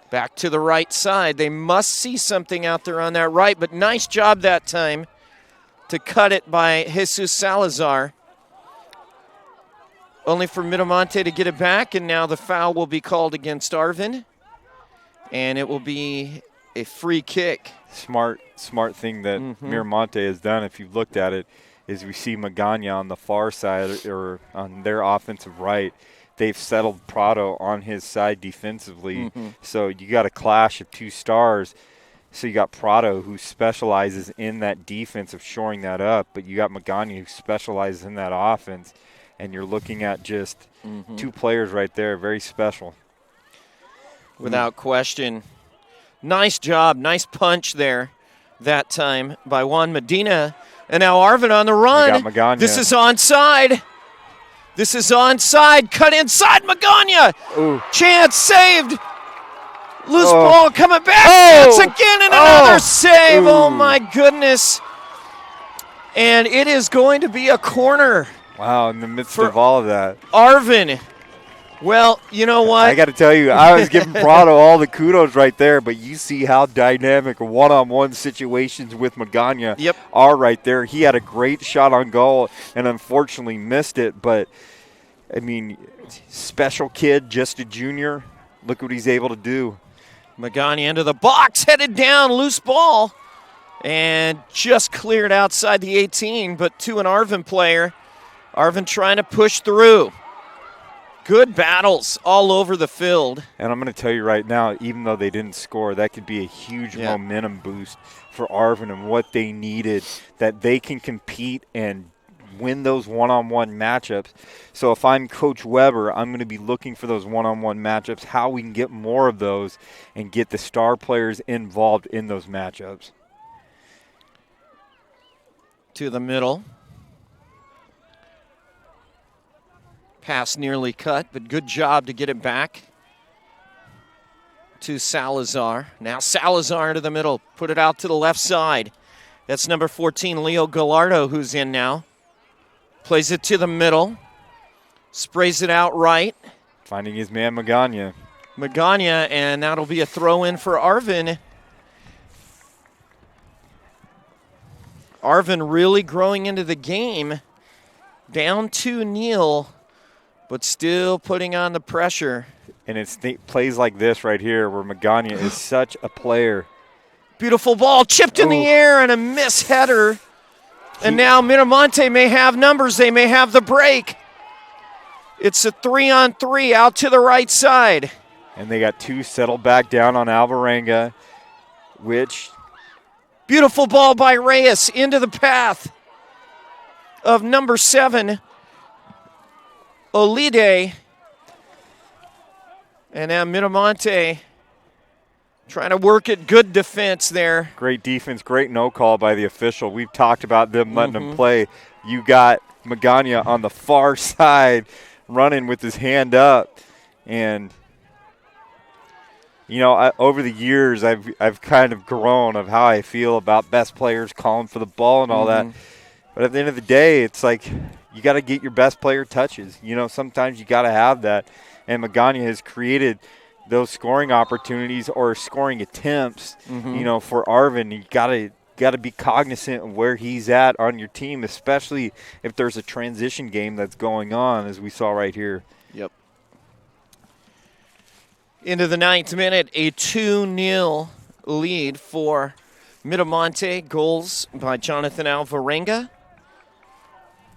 Back to the right side. They must see something out there on that right, but nice job that time to cut it by Jesus Salazar. Only for Miramonte to get it back, and now the foul will be called against Arvin, and it will be a free kick. Smart thing that Miramonte has done, if you've looked at it, is we see Magana on the far side or on their offensive right. They've settled Prado on his side defensively. So you got a clash of two stars. So you got Prado, who specializes in that defense of shoring that up, but you got Magana, who specializes in that offense. And you're looking at just two players right there, very special. Without question. Nice job, nice punch there that time by Juan Medina. And now Arvin on the run. You got Magana. This is onside. This is onside. Cut inside Magana. Ooh. Chance saved. Loose ball coming back. Chance again and another save. Ooh. Oh, my goodness. And it is going to be a corner. Wow, in the midst of all of that. Arvin. Well, you know what? I got to tell you, I was giving Prado all the kudos right there, but you see how dynamic one-on-one situations with Magana are right there. He had a great shot on goal and unfortunately missed it, but, I mean, special kid, just a junior. Look what he's able to do. Magana into the box, headed down, loose ball, and just cleared outside the 18, but to an Arvin player. Arvin trying to push through. Good battles all over the field. And I'm going to tell you right now, even though they didn't score, that could be a huge momentum boost for Arvin and what they needed, that they can compete and win those one-on-one matchups. So if I'm Coach Weber, I'm going to be looking for those one-on-one matchups, how we can get more of those and get the star players involved in those matchups. To the middle. Pass nearly cut, but good job to get it back to Salazar. Now Salazar into the middle, put it out to the left side. That's number 14, Leo Gallardo, who's in now. Plays it to the middle, sprays it out right. Finding his man Magana. Magana, and that'll be a throw in for Arvin. Arvin really growing into the game. Down 2-0. But still putting on the pressure. And it's plays like this right here where Magana is such a player. Beautiful ball chipped in the air and a miss header. And now Miramonte may have numbers. They may have the break. It's a 3-on-3 out to the right side. And they got two settled back down on Alvarenga, which. Beautiful ball by Reyes into the path of number 7. Olide, and now Miramonte trying to work it. Good defense there. Great defense, great no call by the official. We've talked about them letting him play. You got Magana on the far side running with his hand up. And, you know, over the years I've kind of grown of how I feel about best players calling for the ball and all that. But at the end of the day, it's like – you got to get your best player touches. You know, sometimes you got to have that. And Magana has created those scoring opportunities or scoring attempts, you know, for Arvin. You got to be cognizant of where he's at on your team, especially if there's a transition game that's going on, as we saw right here. Yep. Into the 9th minute, a 2-0 lead for Miramonte. Goals by Jonathan Alvarenga.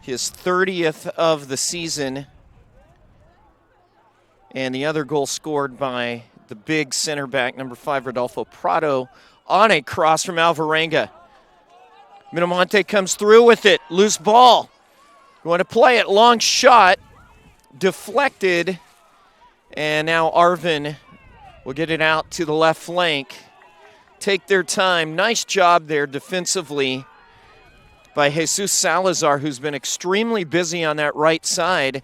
His 30th of the season. And the other goal scored by the big center back, number 5, Rodolfo Prado, on a cross from Alvarenga. Miramonte comes through with it. Loose ball. Going to play it. Long shot. Deflected. And now Arvin will get it out to the left flank. Take their time. Nice job there defensively by Jesus Salazar, who's been extremely busy on that right side.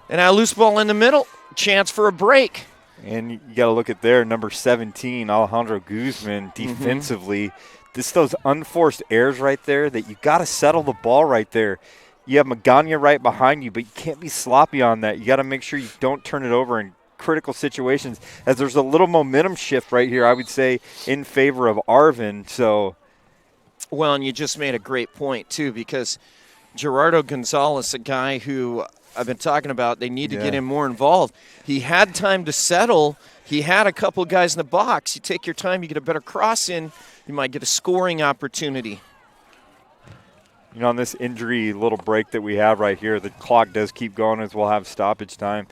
And now loose ball in the middle. Chance for a break. And you got to look at there, number 17, Alejandro Guzman, defensively. This those unforced errors right there that you got to settle the ball right there. You have Magana right behind you, but you can't be sloppy on that. You got to make sure you don't turn it over in critical situations, as there's a little momentum shift right here, I would say, in favor of Arvin. So. Well, and you just made a great point, too, because Gerardo Gonzalez, a guy who I've been talking about, they need to get him more involved. He had time to settle. He had a couple of guys in the box. You take your time, you get a better cross in, you might get a scoring opportunity. You know, on this injury little break that we have right here, the clock does keep going as we'll have stoppage time.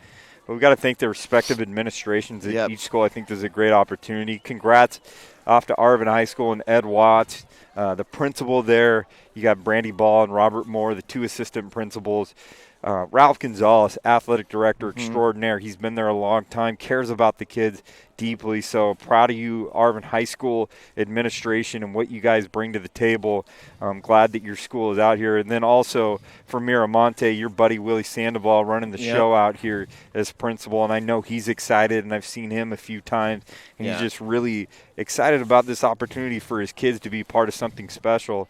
But we've got to thank the respective administrations at each school. I think this is a great opportunity. Congrats off to Arvin High School and Ed Watts, the principal there. You got Brandy Ball and Robert Moore, the 2 assistant principals. Ralph Gonzalez, athletic director extraordinaire. He's been there a long time, cares about the kids deeply. So proud of you, Arvin High School administration, and what you guys bring to the table. I'm glad that your school is out here. And then also for Miramonte, your buddy Willie Sandoval running the show out here as principal. And I know he's excited, and I've seen him a few times. And he's just really excited about this opportunity for his kids to be part of something special.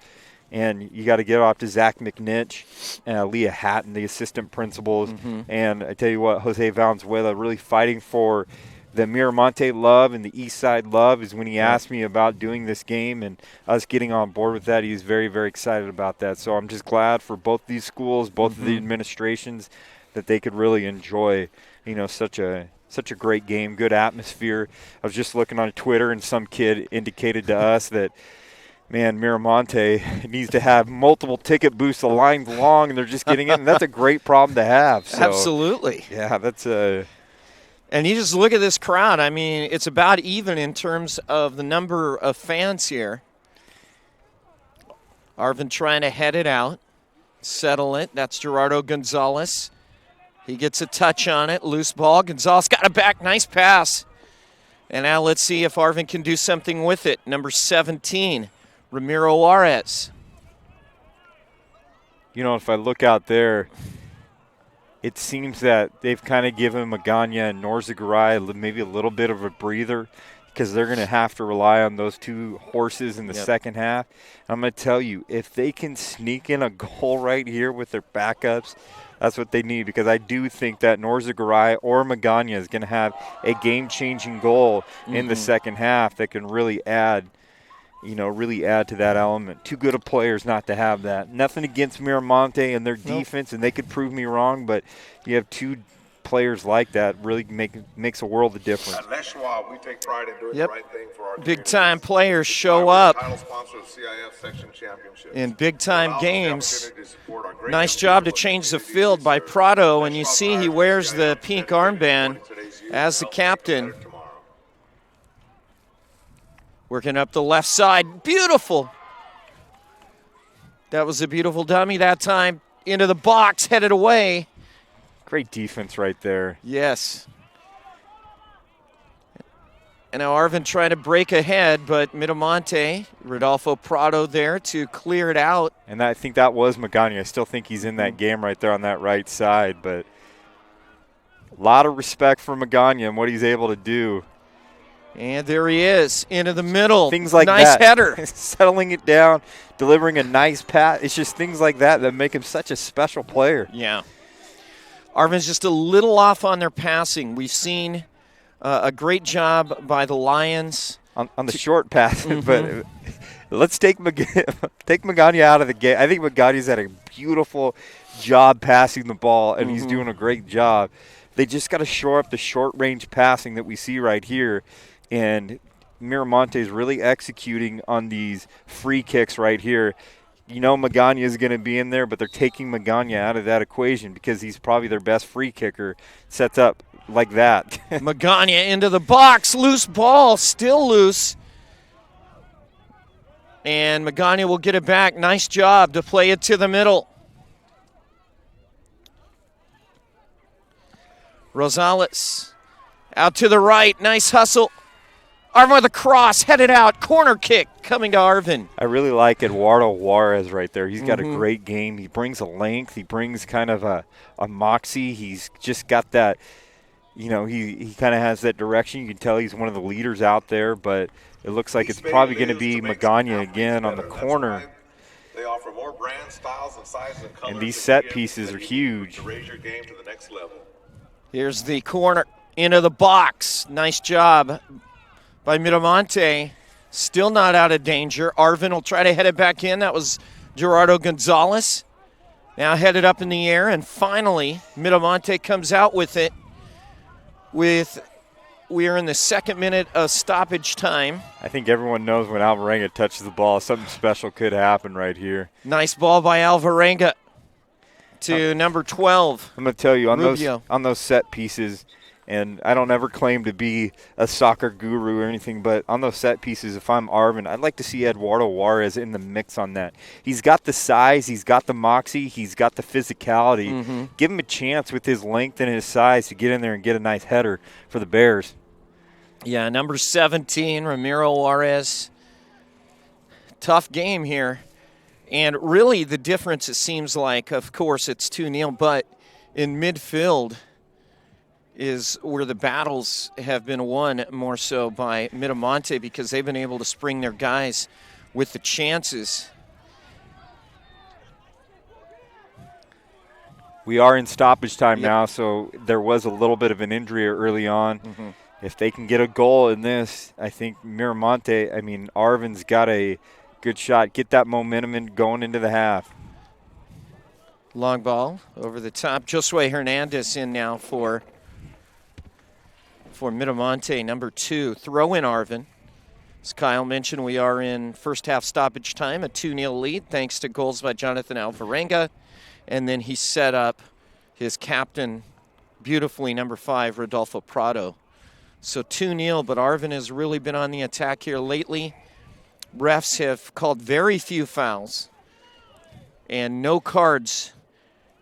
And you got to get off to Zach McNitch and Leah Hatton, the assistant principals. And I tell you what, Jose Valenzuela really fighting for the Miramonte love and the East Side love is when he asked me about doing this game and us getting on board with that. He was very, very excited about that. So I'm just glad for both these schools, both of the administrations, that they could really enjoy, you know, such a great game, good atmosphere. I was just looking on Twitter, and some kid indicated to us that, man, Miramonte needs to have multiple ticket booths. The line's long, and they're just getting in. And that's a great problem to have. So, absolutely. Yeah, that's a. And you just look at this crowd. I mean, it's about even in terms of the number of fans here. Arvin trying to head it out, settle it. That's Gerardo Gonzalez. He gets a touch on it. Loose ball. Gonzalez got it back. Nice pass. And now let's see if Arvin can do something with it. Number 17. Ramiro Juarez. You know, if I look out there, it seems that they've kind of given Magana and Norzaguray maybe a little bit of a breather because they're going to have to rely on those 2 horses in the second half. I'm going to tell you, if they can sneak in a goal right here with their backups, that's what they need, because I do think that Norzaguray or Magana is going to have a game-changing goal in the second half that can really add to that element. Too good of players not to have that. Nothing against Miramonte and their defense, and they could prove me wrong, but you have 2 players like that really makes a world of difference. At Les Schwab, we take pride in doing the right thing for our big-time players show up title sponsor of CIF Section Championship. in big-time games. Nice job to change the field by Prado, and you see he wears the pink armband as the captain. Working up the left side. Beautiful. That was a beautiful dummy that time. Into the box, headed away. Great defense right there. Yes. And now Arvin trying to break ahead, but Miramonte, Rodolfo Prado there to clear it out. And I think that was Magana. I still think he's in that game right there on that right side, but a lot of respect for Magana and what he's able to do. And there he is, into the middle. Things like nice that. Nice header. Settling it down, delivering a nice pass. It's just things like that make him such a special player. Yeah. Arvin's just a little off on their passing. We've seen a great job by the Lions. On the short pass, but let's take Magana out of the game. I think Magana's had a beautiful job passing the ball, and he's doing a great job. They just got to shore up the short-range passing that we see right here. And Miramonte is really executing on these free kicks right here. You know Magana is going to be in there, but they're taking Magana out of that equation because he's probably their best free kicker. Sets up like that. Magana into the box. Loose ball. Still loose. And Magana will get it back. Nice job to play it to the middle. Rosales out to the right. Nice hustle. Arvin with a cross, headed out, corner kick coming to Arvin. I really like Eduardo Juarez right there. He's got a great game. He brings a length. He brings kind of a moxie. He's just got that, you know, he kind of has that direction. You can tell he's one of the leaders out there, but it looks like it's probably going to be Magana again on the corner. They offer more brand, styles, and sizes and colors. And these set pieces are huge. To raise your game to the next level. Here's the corner into the box. Nice job by Miramonte. Still not out of danger. Arvin will try to head it back in. That was Gerardo Gonzalez. Now headed up in the air, and finally Miramonte comes out with it with we are in the 2nd minute of stoppage time. I think everyone knows when Alvarenga touches the ball, something special could happen right here. Nice ball by Alvarenga to number 12. I'm going to tell you, Rubio. on those set pieces, and I don't ever claim to be a soccer guru or anything, but on those set pieces, if I'm Arvin, I'd like to see Eduardo Juarez in the mix on that. He's got the size, he's got the moxie, he's got the physicality. Mm-hmm. Give him a chance with his length and his size to get in there and get a nice header for the Bears. Yeah, number 17, Ramiro Juarez. Tough game here. And really the difference, it seems like, of course, it's 2-0, but in midfield is where the battles have been won more so by Miramonte because they've been able to spring their guys with the chances. We are in stoppage time now, so there was a little bit of an injury early on. Mm-hmm. If they can get a goal in this, I think Arvin's got a good shot. Get that momentum in going into the half. Long ball over the top. Josue Hernandez in now for Miramonte, number 2. Throw in Arvin. As Kyle mentioned, we are in first half stoppage time, a 2-0 lead, thanks to goals by Jonathan Alvarenga. And then he set up his captain beautifully, number 5, Rodolfo Prado. So 2-0, but Arvin has really been on the attack here lately. Refs have called very few fouls and no cards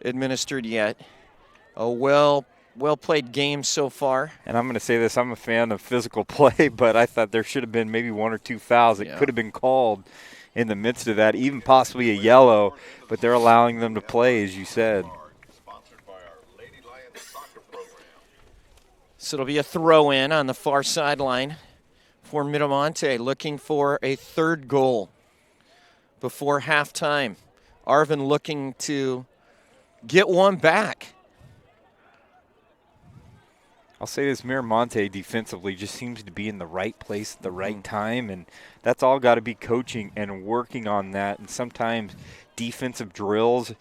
administered yet. A well-played game so far. And I'm going to say this, I'm a fan of physical play, but I thought there should have been maybe 1 or 2 fouls that could have been called in the midst of that, even possibly a yellow, but they're allowing them to play, as you said. So it'll be a throw-in on the far sideline for Miramonte, looking for a 3rd goal before halftime. Arvin looking to get one back. I'll say this, Miramonte defensively just seems to be in the right place at the right time, and that's all got to be coaching and working on that. And sometimes defensive drills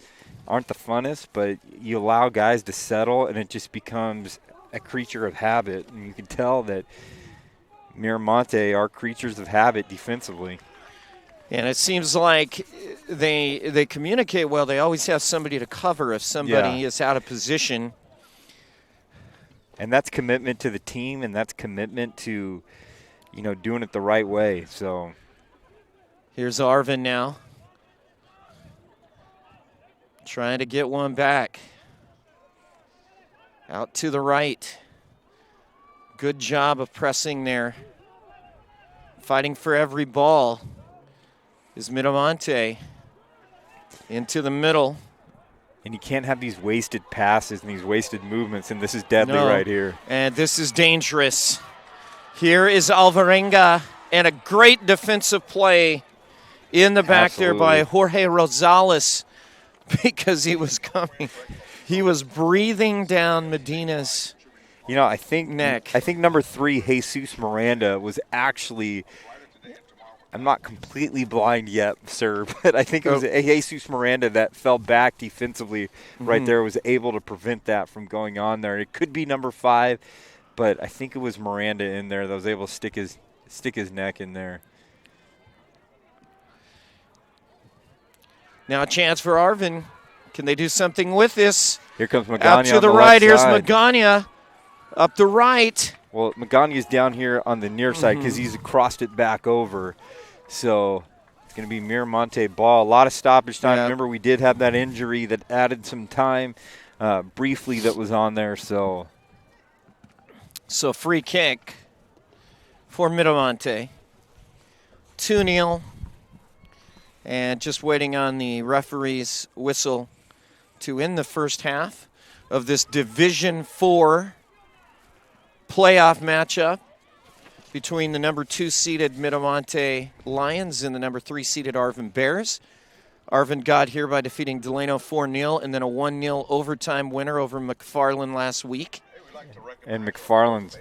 aren't the funnest, but you allow guys to settle, and it just becomes a creature of habit. And you can tell that Miramonte are creatures of habit defensively. And it seems like they communicate well. They always have somebody to cover if somebody is out of position. And that's commitment to the team, and that's commitment to, doing it the right way. So here's Arvin now, trying to get one back. Out to the right. Good job of pressing there. Fighting for every ball is Miramonte. Into the middle. And you can't have these wasted passes and these wasted movements, and this is deadly right here. And this is dangerous. Here is Alvarenga, and a great defensive play in the back there by Jorge Rosales because he was coming. He was breathing down Medina's I think neck. I think number 3, Jesus Miranda, was actually – I'm not completely blind yet, sir, but I think it was Jesus Miranda that fell back defensively right there, was able to prevent that from going on there. It could be number 5, but I think it was Miranda in there that was able to stick his neck in there. Now a chance for Arvin. Can they do something with this? Here comes Magana out to on the left right. Here's side. Magana up the right. Well, Magana's down here on the near side because he's crossed it back over. So it's going to be Miramonte ball. A lot of stoppage time. Yeah. Remember, we did have that injury that added some time briefly that was on there. So free kick for Miramonte. 2-0. And just waiting on the referee's whistle to end the first half of this Division 4 playoff matchup between the number 2 seeded Miramonte Lions and the number 3 seeded Arvin Bears. Arvin got here by defeating Delano 4-0 and then a 1-0 overtime winner over McFarland last week. And McFarland's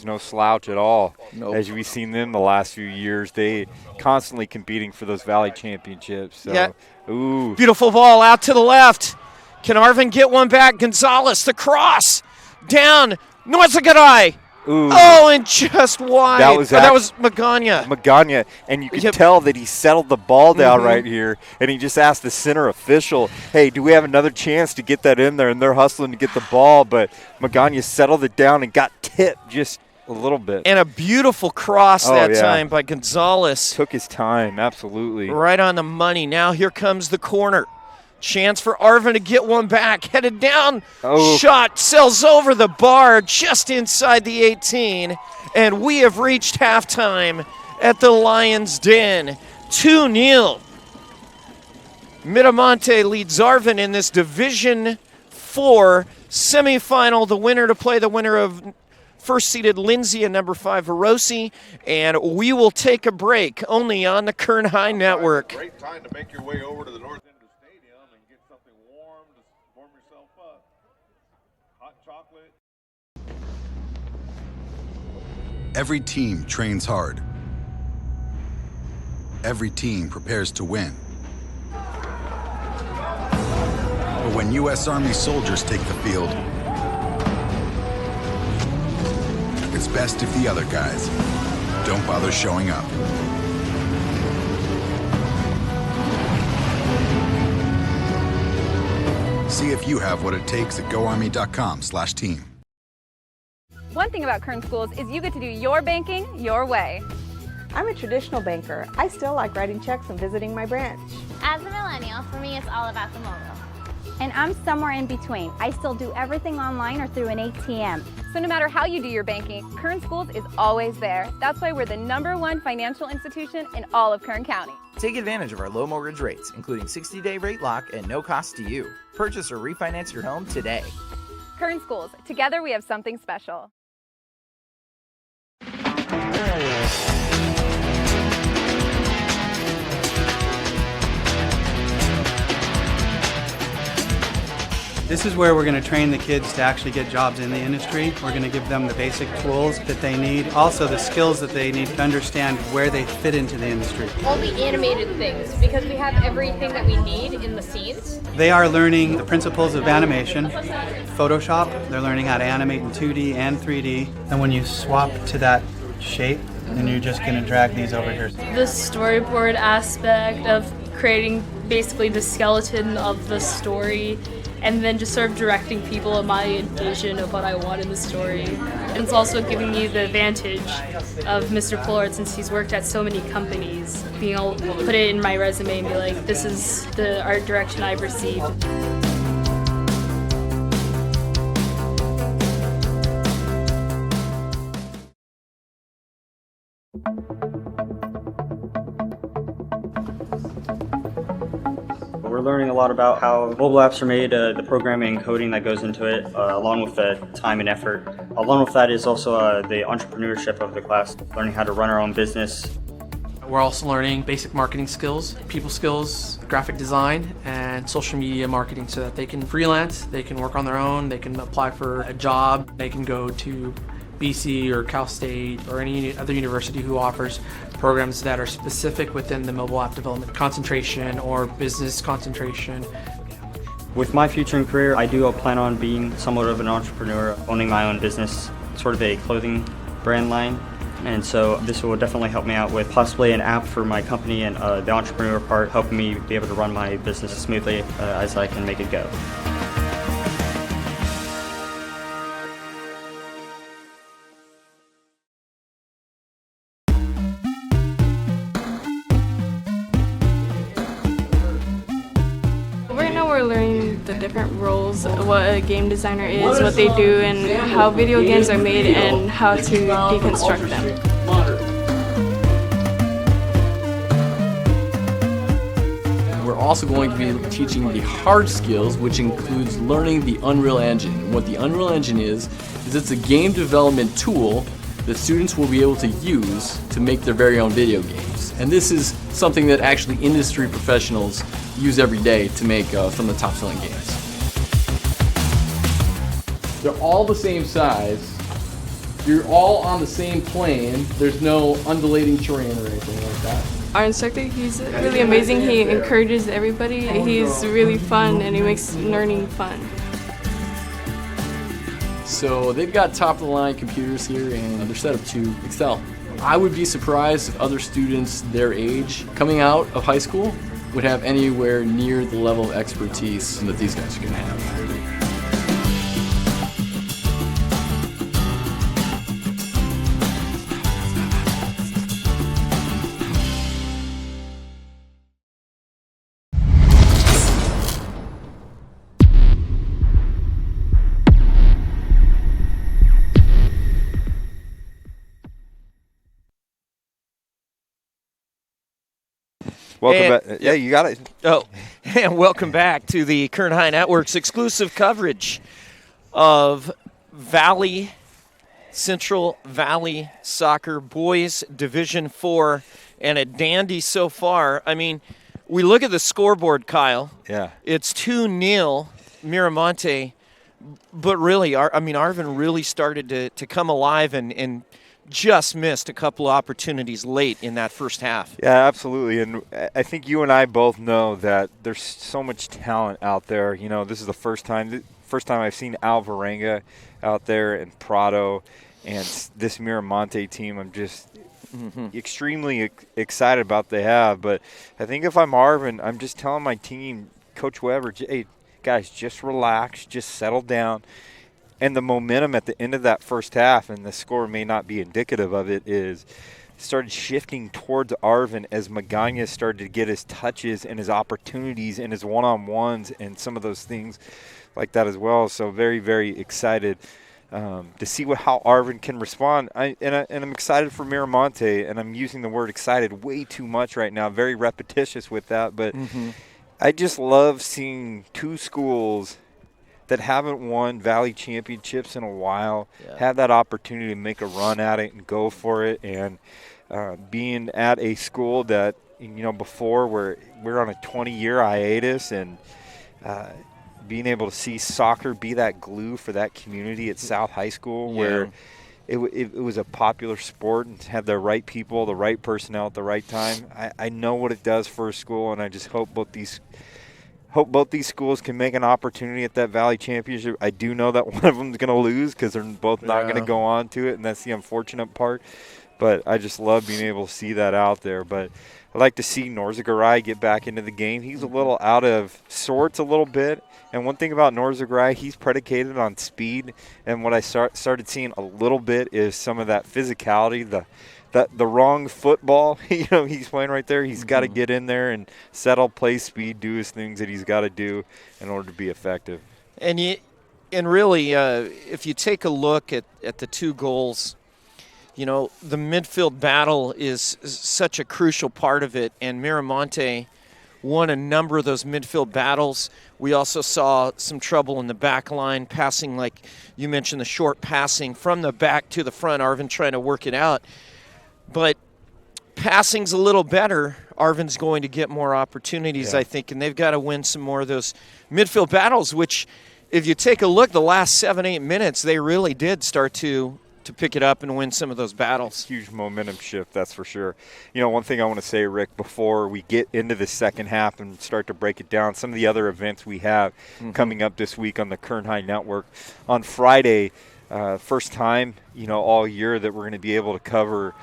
no slouch at all. Nope. As we've seen them the last few years, they constantly competing for those Valley championships. So, yeah. Ooh. Beautiful ball out to the left. Can Arvin get one back? Gonzalez, the cross. Down Noisagaray. Ooh. Oh, and just wide. That was that was Magana. Magana, and you can tell that he settled the ball down right here, and he just asked the center official, hey, do we have another chance to get that in there? And they're hustling to get the ball, but Magana settled it down and got tipped just a little bit. And a beautiful cross time by Gonzalez. Took his time, absolutely. Right on the money. Now here comes the corner. Chance for Arvin to get one back. Headed down. Shot sails over the bar just inside the 18. And we have reached halftime at the Lions Den. 2-0. Miramonte leads Arvin in this Division 4 semifinal. The winner to play the winner of first-seeded Lindsay and number 5 Hiroshi. And we will take a break only on the Kern High Network. Great time to make your way over to the north end of the stadium and get something warm to warm yourself up. Hot chocolate. Every team trains hard. Every team prepares to win. But when U.S. Army soldiers take the field, it's best if the other guys don't bother showing up. See if you have what it takes at goarmy.com/team. One thing about Kern Schools is you get to do your banking your way. I'm a traditional banker. I still like writing checks and visiting my branch. As a millennial, for me it's all about the mobile. And I'm somewhere in between. I still do everything online or through an ATM. So no matter how you do your banking, Kern Schools is always there. That's why we're the #1 financial institution in all of Kern County. Take advantage of our low mortgage rates, including 60-day rate lock and no cost to you. Purchase or refinance your home today. Kern Schools, together we have something special. This is where we're going to train the kids to actually get jobs in the industry. We're going to give them the basic tools that they need, also the skills that they need to understand where they fit into the industry. All the animated things, because we have everything that we need in the scenes. They are learning the principles of animation, Photoshop. They're learning how to animate in 2D and 3D. And when you swap to that shape, then you're just going to drag these over here. The storyboard aspect of creating basically the skeleton of the story, and then just sort of directing people in my vision of what I want in the story. And it's also giving me the advantage of Mr. Pollard, since he's worked at so many companies, being able to put it in my resume and be like, this is the art direction I've received. We're learning a lot about how mobile apps are made, the programming and coding that goes into it, along with the time and effort. Along with that is also the entrepreneurship of the class, learning how to run our own business. We're also learning basic marketing skills, people skills, graphic design, and social media marketing so that they can freelance, they can work on their own, they can apply for a job, they can go to BC or Cal State or any other university who offers programs that are specific within the mobile app development concentration or business concentration. With my future and career, I do plan on being somewhat of an entrepreneur, owning my own business, sort of a clothing brand line. And so this will definitely help me out with possibly an app for my company, and the entrepreneur part helping me be able to run my business as smoothly as I can make it go. Right now we're learning the different roles, what a game designer is, what they do, and how video games are made, and how to deconstruct them. We're also going to be teaching the hard skills, which includes learning the Unreal Engine. And what the Unreal Engine is it's a game development tool that students will be able to use to make their very own video games. And this is something that actually industry professionals use every day to make some of the top-selling games. They're all the same size. You're all on the same plane. There's no undulating terrain or anything like that. Our instructor, he's really amazing. He encourages everybody. He's really fun and he makes learning fun. So they've got top-of-the-line computers here, and they're set up to excel. I would be surprised if other students their age coming out of high school would have anywhere near the level of expertise that these guys are going to have. Welcome back. Yeah, you got it. Oh, and welcome back to the Kern High Network's exclusive coverage of Central Valley Soccer Boys Division IV, and a dandy so far. I mean, we look at the scoreboard, Kyle. Yeah. It's 2-0 Miramonte, but really, Arvin really started to come alive and just missed a couple of opportunities late in that first half. Yeah, absolutely. And I think you and I both know that there's so much talent out there. You know, this is the first time I've seen Alvarenga out there and Prado and this Miramonte team. I'm just extremely excited about what they have. But I think if I'm Arvin, I'm just telling my team, Coach Weber, hey, guys, just relax, just settle down. And the momentum at the end of that first half, and the score may not be indicative of it, is started shifting towards Arvin as Magana started to get his touches and his opportunities and his one-on-ones and some of those things like that as well. So very, very excited to see how Arvin can respond. And I'm excited for Miramonte, and I'm using the word excited way too much right now, very repetitious with that. But I just love seeing two schools that haven't won Valley championships in a while have that opportunity to make a run at it and go for it. And being at a school that, before we're on a 20-year hiatus, and being able to see soccer be that glue for that community at South High School, where it was a popular sport and had the right people, the right personnel at the right time. I know what it does for a school, and I just hope both these schools can make an opportunity at that Valley Championship. I do know that one of them is going to lose because they're both not going to go on to it, and that's the unfortunate part. But I just love being able to see that out there. But I'd like to see Norza get back into the game. He's a little out of sorts a little bit. And one thing about Norza, he's predicated on speed. And what I started seeing a little bit is some of that physicality, the wrong football, he's playing right there. He's got to get in there and settle, play speed, do his things that he's got to do in order to be effective. And really, if you take a look at the two goals, the midfield battle is such a crucial part of it. And Miramonte won a number of those midfield battles. We also saw some trouble in the back line, passing, like you mentioned, the short passing from the back to the front, Arvin trying to work it out. But passing's a little better. Arvin's going to get more opportunities, I think, and they've got to win some more of those midfield battles, which, if you take a look, the last 7-8 minutes, they really did start to pick it up and win some of those battles. Huge momentum shift, that's for sure. One thing I want to say, Rick, before we get into the second half and start to break it down, some of the other events we have coming up this week on the Kern High Network. On Friday, first time, all year that we're going to be able to cover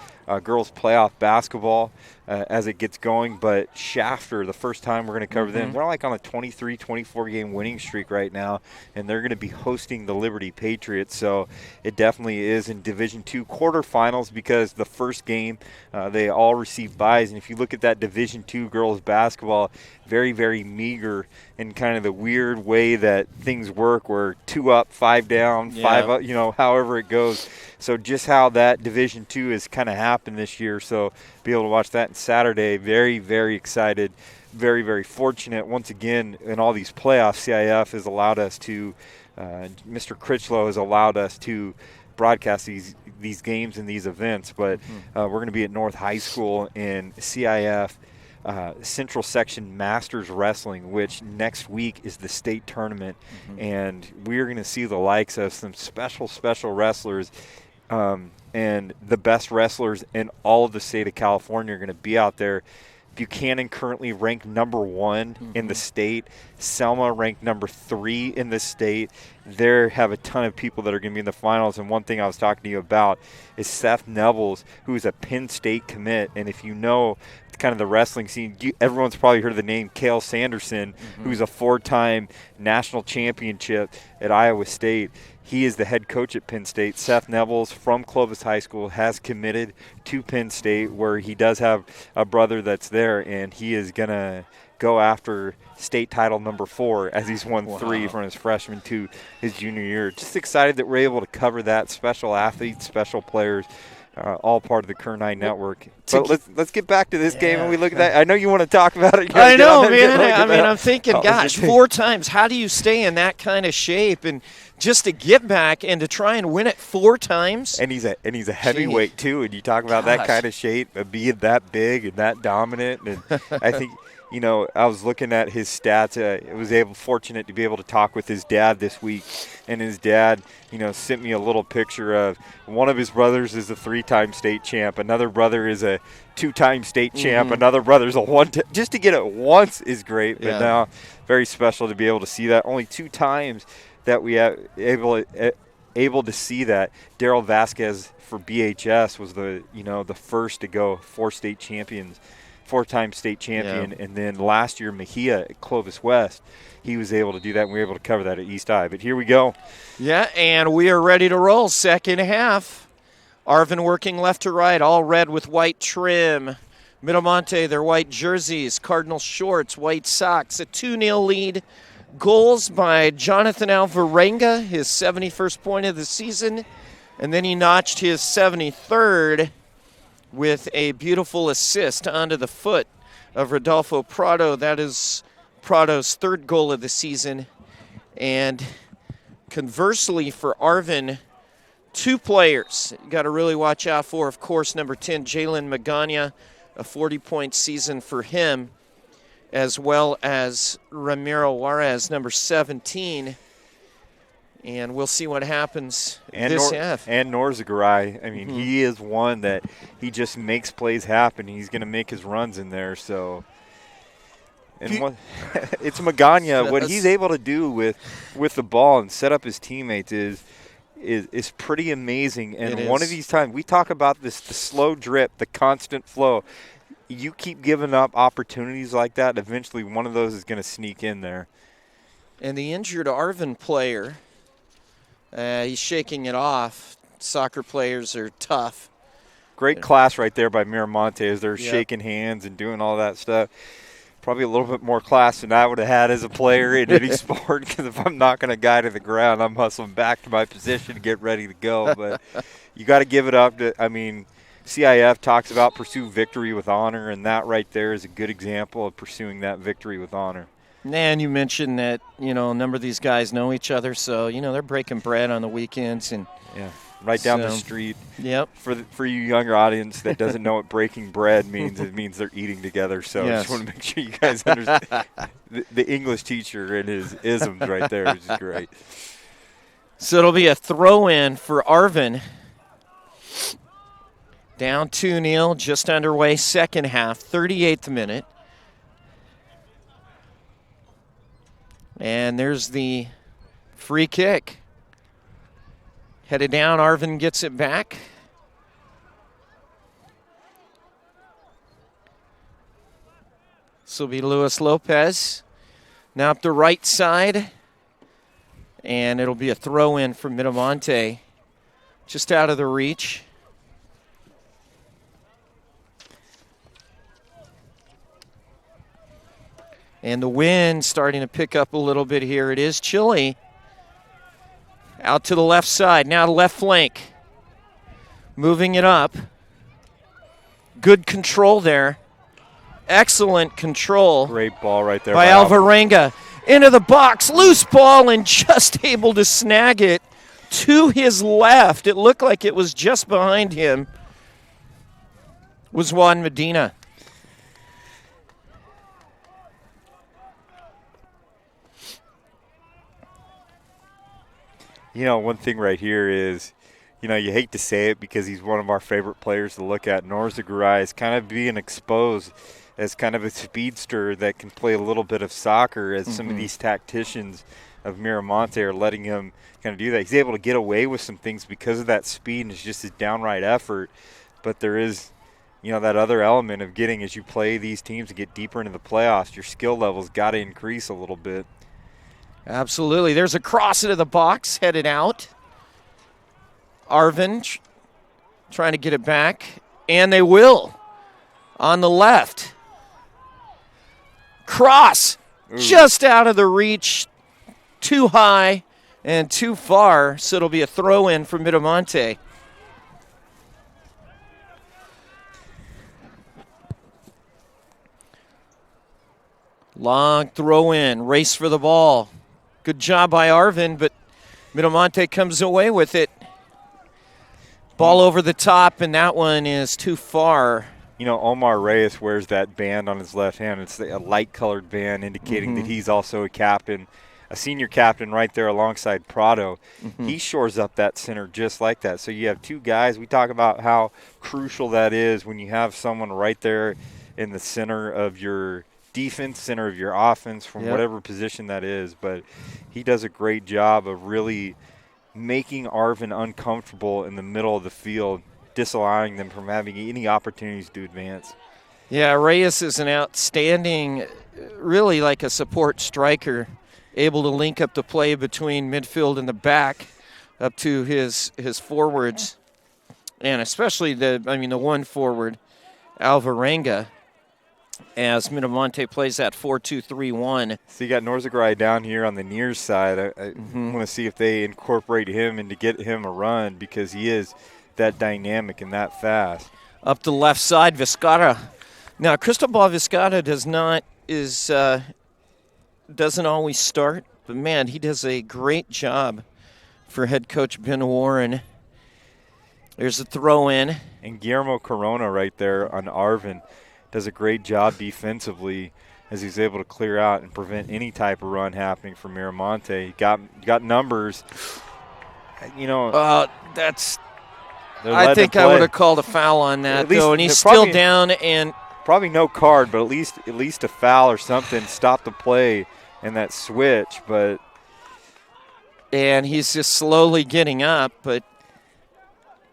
girls playoff basketball as it gets going. But Shafter, the first time we're going to cover them, they're like on a 23-24 game winning streak right now, and they're going to be hosting the Liberty Patriots. So it definitely is in Division II quarterfinals, because the first game they all receive byes. And if you look at that Division II girls basketball, very, very meager in kind of the weird way that things work, where 2 up, 5 down, 5 up, however it goes. So just how that Division II has kind of happened this year. So be able to watch that on Saturday. Very, very excited. Very, very fortunate. Once again, in all these playoffs, CIF has allowed us to, Mr. Critchlow has allowed us to broadcast these games and these events. But we're going to be at North High School in CIF Central Section Masters Wrestling, which next week is the state tournament. And we're going to see the likes of some special wrestlers. And the best wrestlers in all of the state of California are going to be out there. Buchanan currently ranked number 1 in the state. Selma ranked number 3 in the state. There have a ton of people that are going to be in the finals. And one thing I was talking to you about is Seth Nevels, who's a Penn State commit. And if you know kind of the wrestling scene, everyone's probably heard of the name Cale Sanderson, who's a 4-time national championship at Iowa State. He is the head coach at Penn State. Seth Nevels from Clovis High School has committed to Penn State, where he does have a brother that's there, and he is going to go after state title number 4 as he's won 3 from his freshman to his junior year. Just excited that we're able to cover that. Special athletes, special players, all part of the Kern9 network. But let's get back to this game and we look at that. I know you want to talk about it. I know, man. I mean, I'm thinking, gosh, 4 times. How do you stay in that kind of shape? And just to get back and to try and win it 4 times. And he's a heavyweight too. And you talk about that kind of shape, being that big and that dominant. And I think, you know, I was looking at his stats. I was fortunate to be able to talk with his dad this week, and his dad, you know, sent me a little picture of one of his brothers is a 3-time state champ, another brother is a 2-time state champ, another brother's a just to get it once is great. But now, very special to be able to see that. Only 2 times that we have able to see that. Daryl Vasquez for BHS was the first to go 4-time state champion, and then last year Mejia at Clovis West, he was able to do that, and we were able to cover that at East High. But here we go. Yeah, and we are ready to roll. Second half. Arvin working left to right, all red with white trim. Miramonte, their white jerseys, Cardinal shorts, white socks, a 2-0 lead. Goals by Jonathan Alvarenga, his 71st point of the season, and then he notched his 73rd with a beautiful assist onto the foot of Rodolfo Prado. That is Prado's 3rd goal of the season. And conversely for Arvin, 2 players you got to really watch out for. Of course, number 10, Jalen Magana, a 40-point season for him, as well as Ramiro Juarez, number 17. And we'll see what happens this half. And Norzagaray, I mean, he is one that he just makes plays happen. He's going to make his runs in there. So, and it's Magana. What he's able to do with the ball and set up his teammates is pretty amazing. And one of these times, we talk about this, the slow drip, the constant flow. You keep giving up opportunities like that, eventually one of those is going to sneak in there. And the injured Arvin player, he's shaking it off. Soccer players are tough. Great class right there by Miramonte as they're shaking hands and doing all that stuff. Probably a little bit more class than I would have had as a player in any sport, because if I'm knocking a guy to the ground, I'm hustling back to my position to get ready to go. But you got to give it up. CIF talks about pursue victory with honor, and that right there is a good example of pursuing that victory with honor. And you mentioned that, a number of these guys know each other, so, they're breaking bread on the weekends. And right down the street. Yep. For you younger audience that doesn't know what breaking bread means, it means they're eating together. So I just want to make sure you guys understand the English teacher and his isms right there, which is great. So it'll be a throw-in for Arvin. Down 2-0, just underway, second half, 38th minute. And there's the free kick. Headed down, Arvin gets it back. This will be Luis Lopez. Now up the right side. And it'll be a throw-in for Miramonte. Just out of the reach. And the wind starting to pick up a little bit here. It is chilly. Out to the left side. Now to left flank. Moving it up. Good control there. Excellent control. Great ball right there by Alvarenga. Into the box. Loose ball and just able to snag it to his left. It looked like it was just behind him. Was Juan Medina. One thing right here is, you hate to say it because he's one of our favorite players to look at. Norzagaray is kind of being exposed as kind of a speedster that can play a little bit of soccer, as some of Mhm. these tacticians of Miramonte are letting him kind of do that. He's able to get away with some things because of that speed and it's just his downright effort. But there is, that other element of getting, as you play these teams and get deeper into the playoffs, your skill level's got to increase a little bit. Absolutely. There's a cross into the box, headed out. Arvin trying to get it back, and they will on the left. Cross just out of the reach, too high and too far, so it'll be a throw-in for Miramonte. Long throw-in, race for the ball. Good job by Arvin, but Miramonte comes away with it. Ball over the top, and that one is too far. Omar Reyes wears that band on his left hand. It's a light-colored band indicating that he's also a captain, a senior captain right there alongside Prado. He shores up that center just like that. So you have two guys. We talk about how crucial that is when you have someone right there in the center of your defense, center of your offense, from whatever position that is. But he does a great job of really making Arvin uncomfortable in the middle of the field, disallowing them from having any opportunities to advance. Yeah, Reyes is an outstanding, really like a support striker, able to link up the play between midfield and the back up to his forwards, and especially the one forward, Alvarenga, as Miramonte plays that 4-2-3-1. So you got Norzagaray down here on the near side. I want to see if they incorporate him and to get him a run, because he is that dynamic and that fast. Up the left side, Vizcarra. Now, Cristobal Vizcarra doesn't always start, but man, he does a great job for head coach Ben Warren. There's a throw in. And Guillermo Corona right there on Arvin does a great job defensively as he's able to clear out and prevent any type of run happening for Miramonte. He got numbers. That's. I think I would have called a foul on that, though, and he's still down. And probably no card, but at least a foul or something. Stop the play and that switch. And he's just slowly getting up, but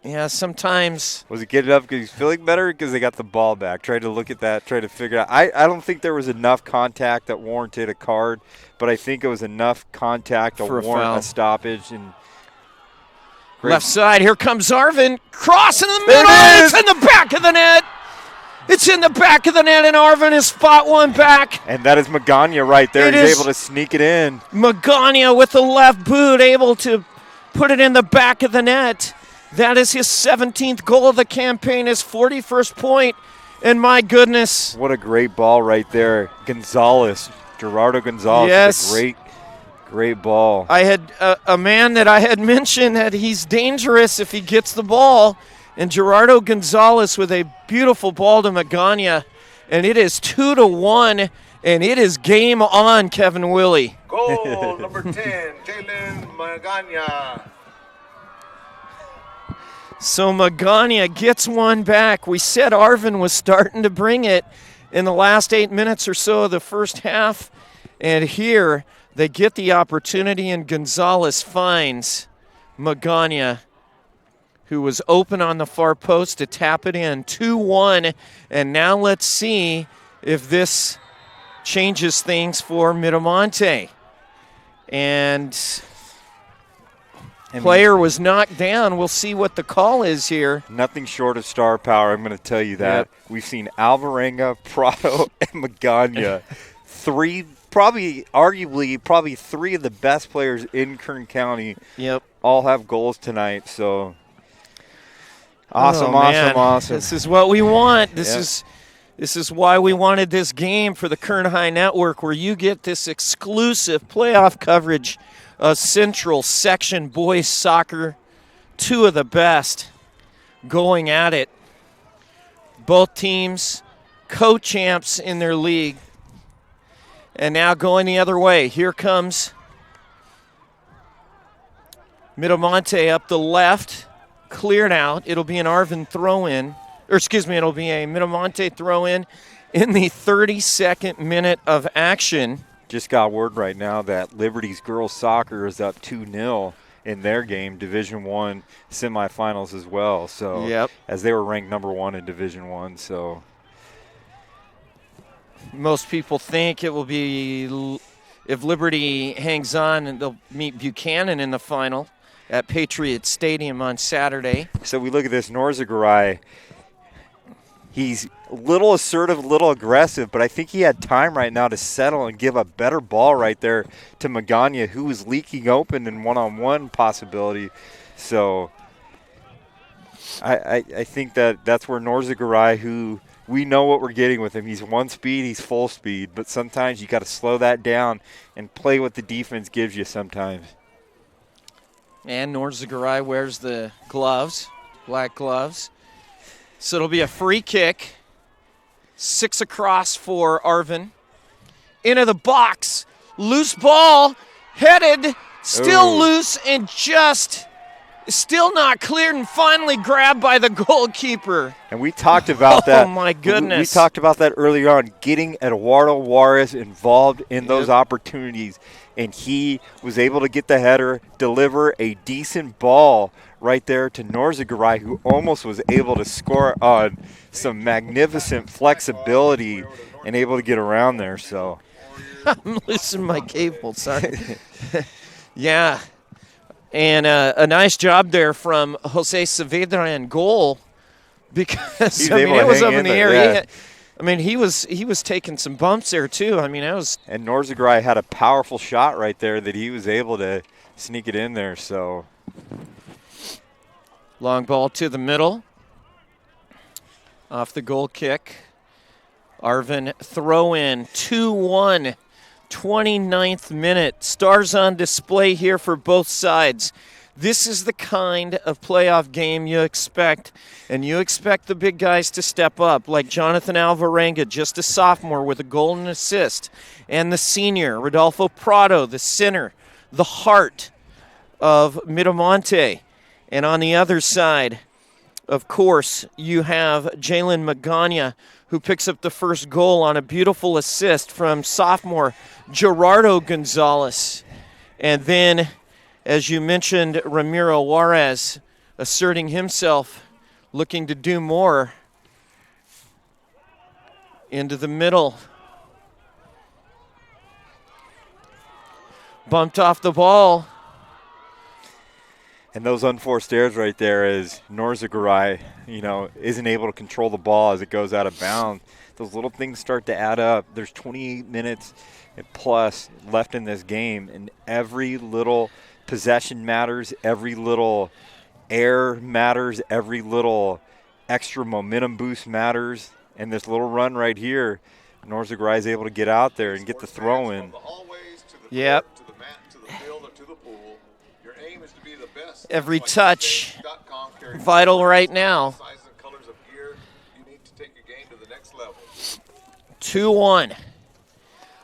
yeah, sometimes. Was he getting up because he's feeling better, because they got the ball back? Tried to look at that, try to figure out. I don't think there was enough contact that warranted a card, but I think it was enough contact to warrant a stoppage. And left side, here comes Arvin. Cross in the middle. It's in the back of the net. It's in the back of the net, and Arvin has spot one back. And that is Magana right there. He's able to sneak it in. Magana with the left boot, able to put it in the back of the net. That is his 17th goal of the campaign, his 41st point, and my goodness. What a great ball right there. Gerardo Gonzalez. Yes. A great ball. I had a man that I had mentioned that he's dangerous if he gets the ball, and Gerardo Gonzalez with a beautiful ball to Magana, and it is 2-1, and it is game on, Kevin Willie. Goal number 10, Jalen Magana. So Magana gets one back. We said Arvin was starting to bring it in the last 8 minutes or so of the first half, and here they get the opportunity, and Gonzalez finds Magana, who was open on the far post, to tap it in. 2-1, and now let's see if this changes things for Miramonte. And player was knocked down. We'll see what the call is here. Nothing short of star power, I'm going to tell you that. Yep. We've seen Alvarenga, Prado, and Magana. Arguably three of the best players in Kern County. Yep. All have goals tonight, so awesome. This is what we want. This is why we wanted this game for the Kern High Network, where you get this exclusive playoff coverage of Central Section boys soccer. Two of the best going at it. Both teams co-champs in their league. And now going the other way. Here comes Miramonte up the left. Cleared out. It'll be an Arvin throw-in. It'll be a Miramonte throw-in. in the 32nd minute of action. Just got word right now that Liberty's girls soccer is up 2-0 in their game, Division I semifinals as well. So as they were ranked number 1 in Division I. So most people think it will be, if Liberty hangs on, and they'll meet Buchanan in the final at Patriot Stadium on Saturday. So we look at this Norzagaray. He's a little assertive, a little aggressive, but I think he had time right now to settle and give a better ball right there to Magana, who was leaking open in one-on-one possibility. So I think that's where Norzagaray, who we know what we're getting with him. He's one speed, he's full speed, but sometimes you got to slow that down and play what the defense gives you sometimes. And Norzagaray wears the gloves, black gloves. So it'll be a free kick. 6 across for Arvin. Into the box. Loose ball. Headed. Still loose and just still not cleared and finally grabbed by the goalkeeper. And we talked about that. Oh, my goodness. We talked about that earlier on, getting Eduardo Juarez involved in those opportunities. And he was able to get the header, deliver a decent ball right there to Norzagaray, who almost was able to score on some magnificent flexibility and able to get around there. So I'm losing my cable, sorry. Yeah. And a nice job there from Jose Saavedra in goal, because it was up in the air. Yeah. He was taking some bumps there too. And Norzagaray had a powerful shot right there that he was able to sneak it in there. So long ball to the middle, off the goal kick. Arvin throw in 2-1, 29th minute. Stars on display here for both sides. This is the kind of playoff game you expect, and you expect the big guys to step up, like Jonathan Alvarenga, just a sophomore with a goal and assist, and the senior, Rodolfo Prado, the center, the heart of Miramonte. And on the other side, of course, you have Jalen Magana, who picks up the first goal on a beautiful assist from sophomore Gerardo Gonzalez. And then, as you mentioned, Ramiro Juarez asserting himself, looking to do more. Into the middle. Bumped off the ball. And those unforced errors right there as Norzagaray, isn't able to control the ball as it goes out of bounds. Those little things start to add up. There's 28 minutes plus left in this game, and every little possession matters, every little air matters, every little extra momentum boost matters. And this little run right here, Norzagaray is able to get out there and get the throw in. Yep. Every touch vital right now. 2-1.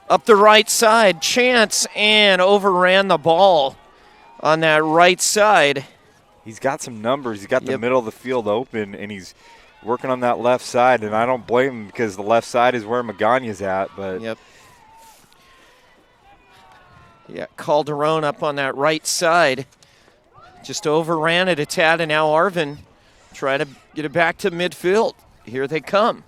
Up the right side, Chance, and overran the ball on that right side. He's got some numbers. He's got the middle of the field open, and he's working on that left side, and I don't blame him because the left side is where Magana's at. But yeah, Calderon up on that right side. Just overran it a tad, and now Arvin try to get it back to midfield. Here they come.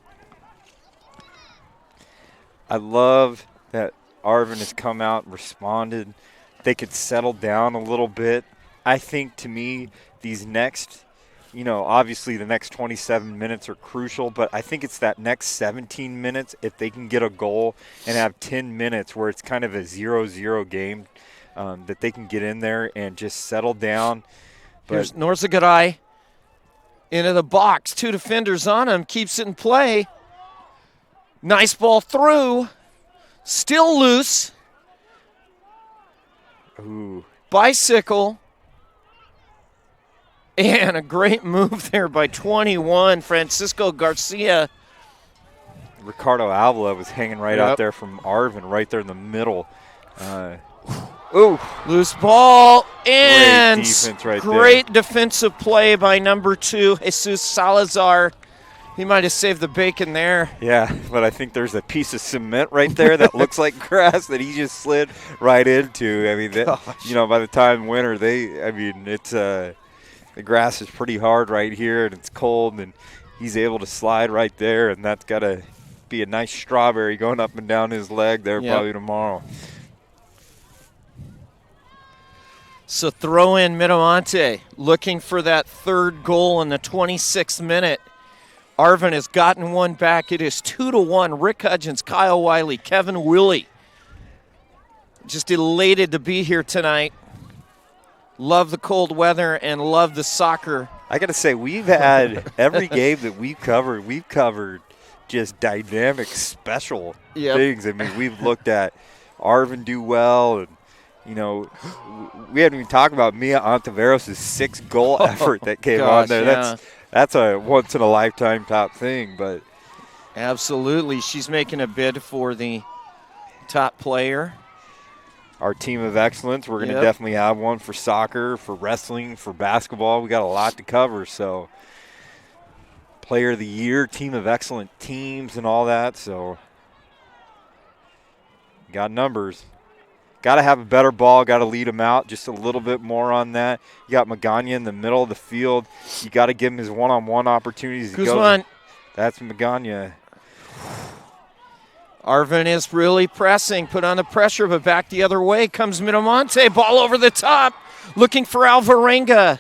I love that Arvin has come out and responded. They could settle down a little bit. I think, to me, these next, obviously the next 27 minutes are crucial, but I think it's that next 17 minutes, if they can get a goal and have 10 minutes where it's kind of a 0-0 game, that they can get in there and just settle down. But here's Norzagaray into the box. 2 defenders on him. Keeps it in play. Nice ball through. Still loose. Ooh. Bicycle. And a great move there by 21, Francisco Garcia. Ricardo Avila was hanging right out there from Arvin, right there in the middle. Ooh. Loose ball, and great defense right great defensive play by number 2, Jesus Salazar. He might have saved the bacon there. Yeah, but I think there's a piece of cement right there that looks like grass that he just slid right into. I mean, by the time winter, it's the grass is pretty hard right here, and it's cold, and he's able to slide right there, and that's got to be a nice strawberry going up and down his leg there probably tomorrow. So throw in Miramonte, looking for that third goal in the 26th minute. Arvin has gotten one back. It is 2-1. Rick Hudgens, Kyle Wiley, Kevin Willie. Just elated to be here tonight. Love the cold weather and love the soccer. I got to say, we've had every game that we've covered just dynamic, special things. I mean, we've looked at Arvin do well, and we haven't even talked about Mia Ontiveros' 6-goal effort that came on there. Yeah. That's a once-in-a-lifetime top thing. But absolutely, she's making a bid for the top player. Our team of excellence, we're going to definitely have one for soccer, for wrestling, for basketball. We got a lot to cover. So, player of the year, team of excellent teams, and all that. So, got numbers. Got to have a better ball, got to lead him out just a little bit more on that. You got Magana in the middle of the field. You got to give him his one-on-one opportunities. Guzman. That's Magana. Arvin is really pressing, put on the pressure, but back the other way comes Miramonte. Ball over the top, looking for Alvarenga.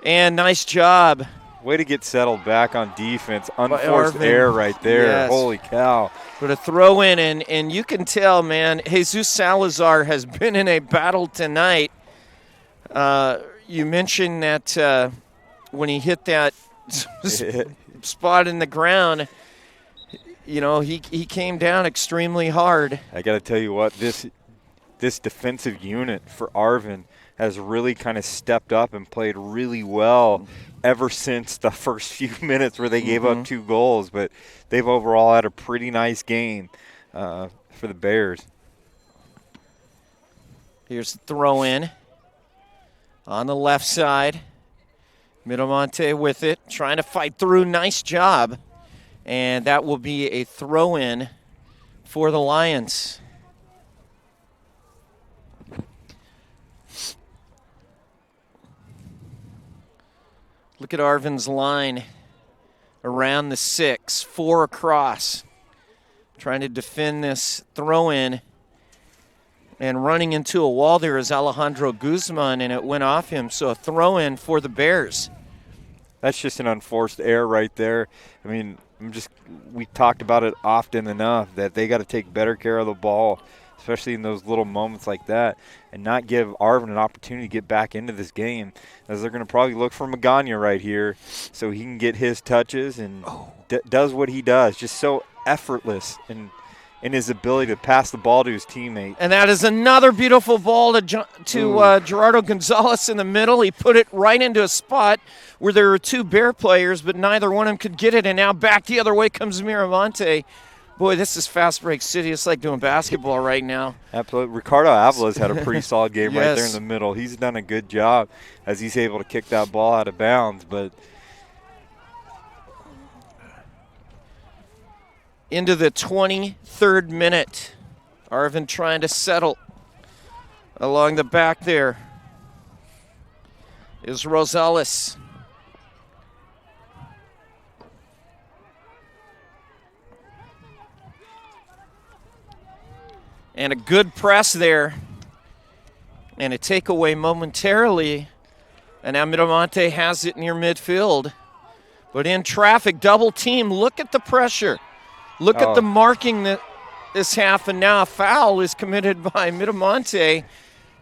And nice job. Way to get settled back on defense. Unforced error right there. Yes. Holy cow. But a throw in, and you can tell, man, Jesus Salazar has been in a battle tonight. You mentioned that when he hit that spot in the ground, he came down extremely hard. I got to tell you what, this defensive unit for Arvin has really kind of stepped up and played really well ever since the first few minutes where they gave up 2 goals. But they've overall had a pretty nice game for the Bears. Here's the throw in on the left side. Miramonte with it, trying to fight through. Nice job. And that will be a throw in for the Lions. Look at Arvin's line around the 6, 4 across. Trying to defend this throw-in. And running into a wall there is Alejandro Guzman, and it went off him. So a throw-in for the Bears. That's just an unforced error right there. I mean, we talked about it often enough that they got to take better care of the ball, especially in those little moments like that, and not give Arvin an opportunity to get back into this game, as they're going to probably look for Magana right here so he can get his touches and does what he does, just so effortless in his ability to pass the ball to his teammate. And that is another beautiful ball to Gerardo Gonzalez in the middle. He put it right into a spot where there were 2 Bear players, but neither one of them could get it, and now back the other way comes Miramonte. Boy, this is Fast Break City. It's like doing basketball right now. Absolutely. Ricardo Avala's had a pretty solid game right there in the middle. He's done a good job as he's able to kick that ball out of bounds. But into the 23rd minute, Arvin trying to settle along the back there is Rosales. And a good press there. And a takeaway momentarily. And now Miramonte has it near midfield. But in traffic, double team. Look at the pressure. Look at the marking that this half. And now a foul is committed by Miramonte.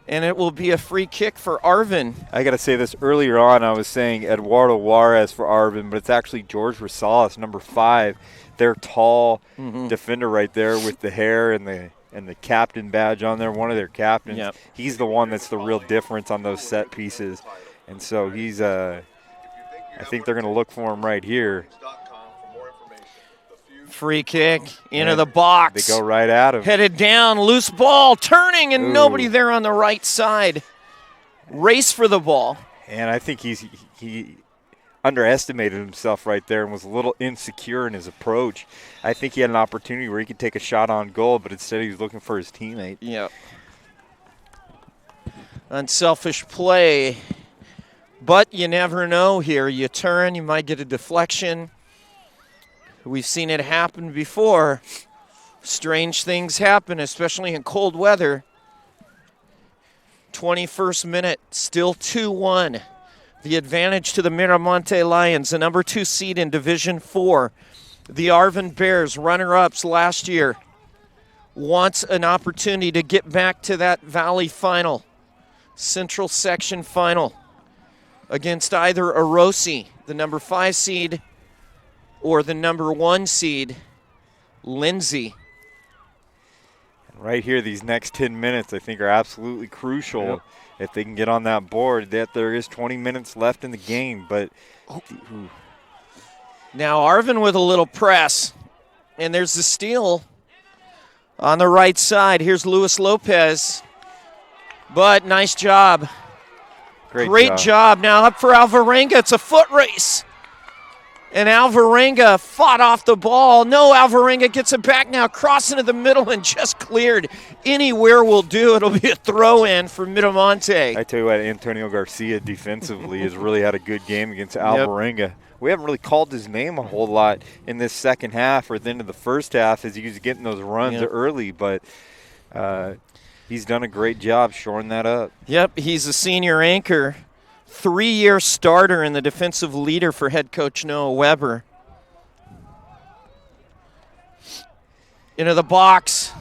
And it will be a free kick for Arvin. I got to say this, earlier on I was saying Eduardo Juarez for Arvin, but it's actually George Rosales, number 5. Their tall defender right there with the hair and the captain badge on there, one of their captains. Yep. He's the one that's the real difference on those set pieces. And so he's I think they're going to look for him right here. Free kick into the box. They go right at him. Headed down, loose ball, turning, and nobody there on the right side. Race for the ball. And I think underestimated himself right there and was a little insecure in his approach. I think he had an opportunity where he could take a shot on goal, but instead he was looking for his teammate. Yep. Unselfish play. But you never know here. You turn, you might get a deflection. We've seen it happen before. Strange things happen, especially in cold weather. 21st minute, still 2-1. The advantage to the Miramonte Lions, the number 2 seed in Division 4. The Arvin Bears, runner-ups last year, wants an opportunity to get back to that Valley final, Central Section final, against either Orosi, the number 5 seed, or the number 1 seed, Lindsay. Right here, these next 10 minutes, I think, are absolutely crucial. Yep. If they can get on that board. That there is 20 minutes left in the game, but now Arvin with a little press, and there's the steal on the right side. Here's Luis Lopez, but nice job. Great job. Now up for Alvarenga. It's a foot race. And Alvarenga fought off the ball. No, Alvarenga gets it back now, crossing to the middle and just cleared. Anywhere will do. It'll be a throw-in for Miramonte. I tell you what, Antonio Garcia defensively has really had a good game against Alvarenga. Yep. We haven't really called his name a whole lot in this second half or at the end of the first half as he was getting those runs early, but he's done a great job shoring that up. Yep, he's a senior anchor. 3-year starter and the defensive leader for head coach Noah Weber. Into the box.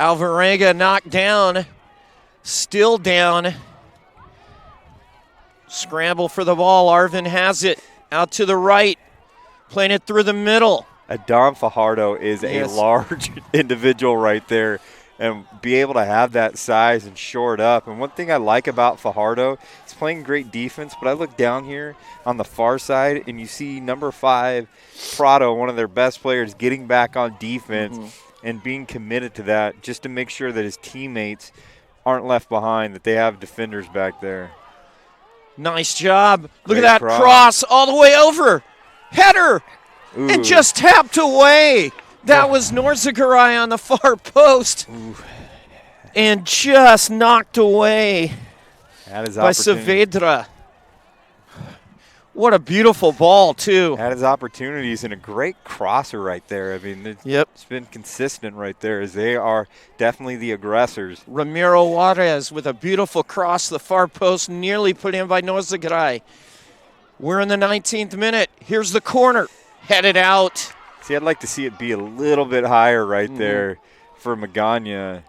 Alvarenga knocked down. Still down. Scramble for the ball. Arvin has it. Out to the right. Playing it through the middle. Adam Fajardo is a large individual right there. And be able to have that size and shore it up. And one thing I like about Fajardo, he's playing great defense, but I look down here on the far side and you see number 5, Prado, one of their best players, getting back on defense and being committed to that just to make sure that his teammates aren't left behind, that they have defenders back there. Nice job. Look at that cross all the way over. Header. Ooh. And just tapped away. That was Norzagaray on the far post. Ooh. And just knocked away by Saavedra. What a beautiful ball, too. Had his opportunities and a great crosser right there. I mean, it's been consistent right there as they are definitely the aggressors. Ramiro Juarez with a beautiful cross to the far post, nearly put in by Norzagaray. We're in the 19th minute. Here's the corner. Headed out. See, I'd like to see it be a little bit higher right there for Magana.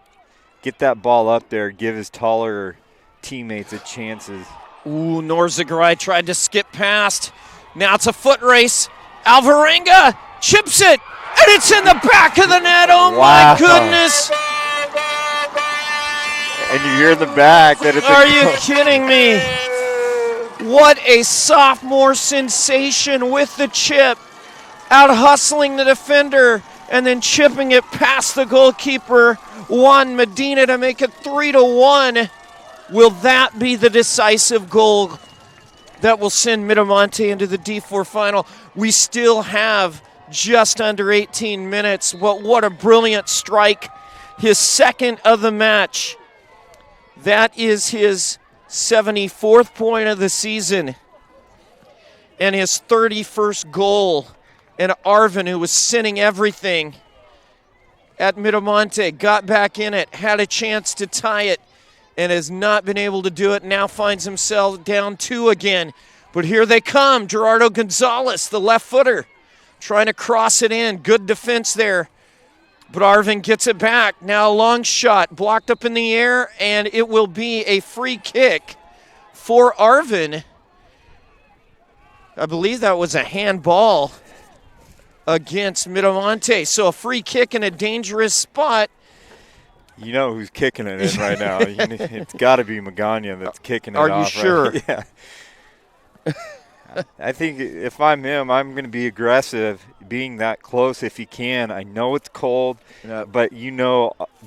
Get that ball up there, give his taller teammates a chances. Ooh, Norzagaray tried to skip past. Now it's a foot race. Alvarenga chips it, and it's in the back of the net. Oh, my goodness. And you hear in the back that it's Are you kidding me? What a sophomore sensation with the chip. Out hustling the defender and then chipping it past the goalkeeper, Juan Medina, to make it 3-1. Will that be the decisive goal that will send Miramonte into the D4 final? We still have just under 18 minutes. What a brilliant strike. His second of the match. That is his 74th point of the season and his 31st goal. And Arvin, who was sinning everything at Miramonte, got back in it, had a chance to tie it, and has not been able to do it. Now finds himself down 2 again. But here they come. Gerardo Gonzalez, the left footer, trying to cross it in. Good defense there. But Arvin gets it back. Now a long shot, blocked up in the air, and it will be a free kick for Arvin. I believe that was a handball against Miramonte. So a free kick in a dangerous spot. You know who's kicking it in right now. It's got to be Magana that's kicking it off. Are you sure? Yeah. I think if I'm him, I'm going to be aggressive, being that close if you can. I know it's cold, but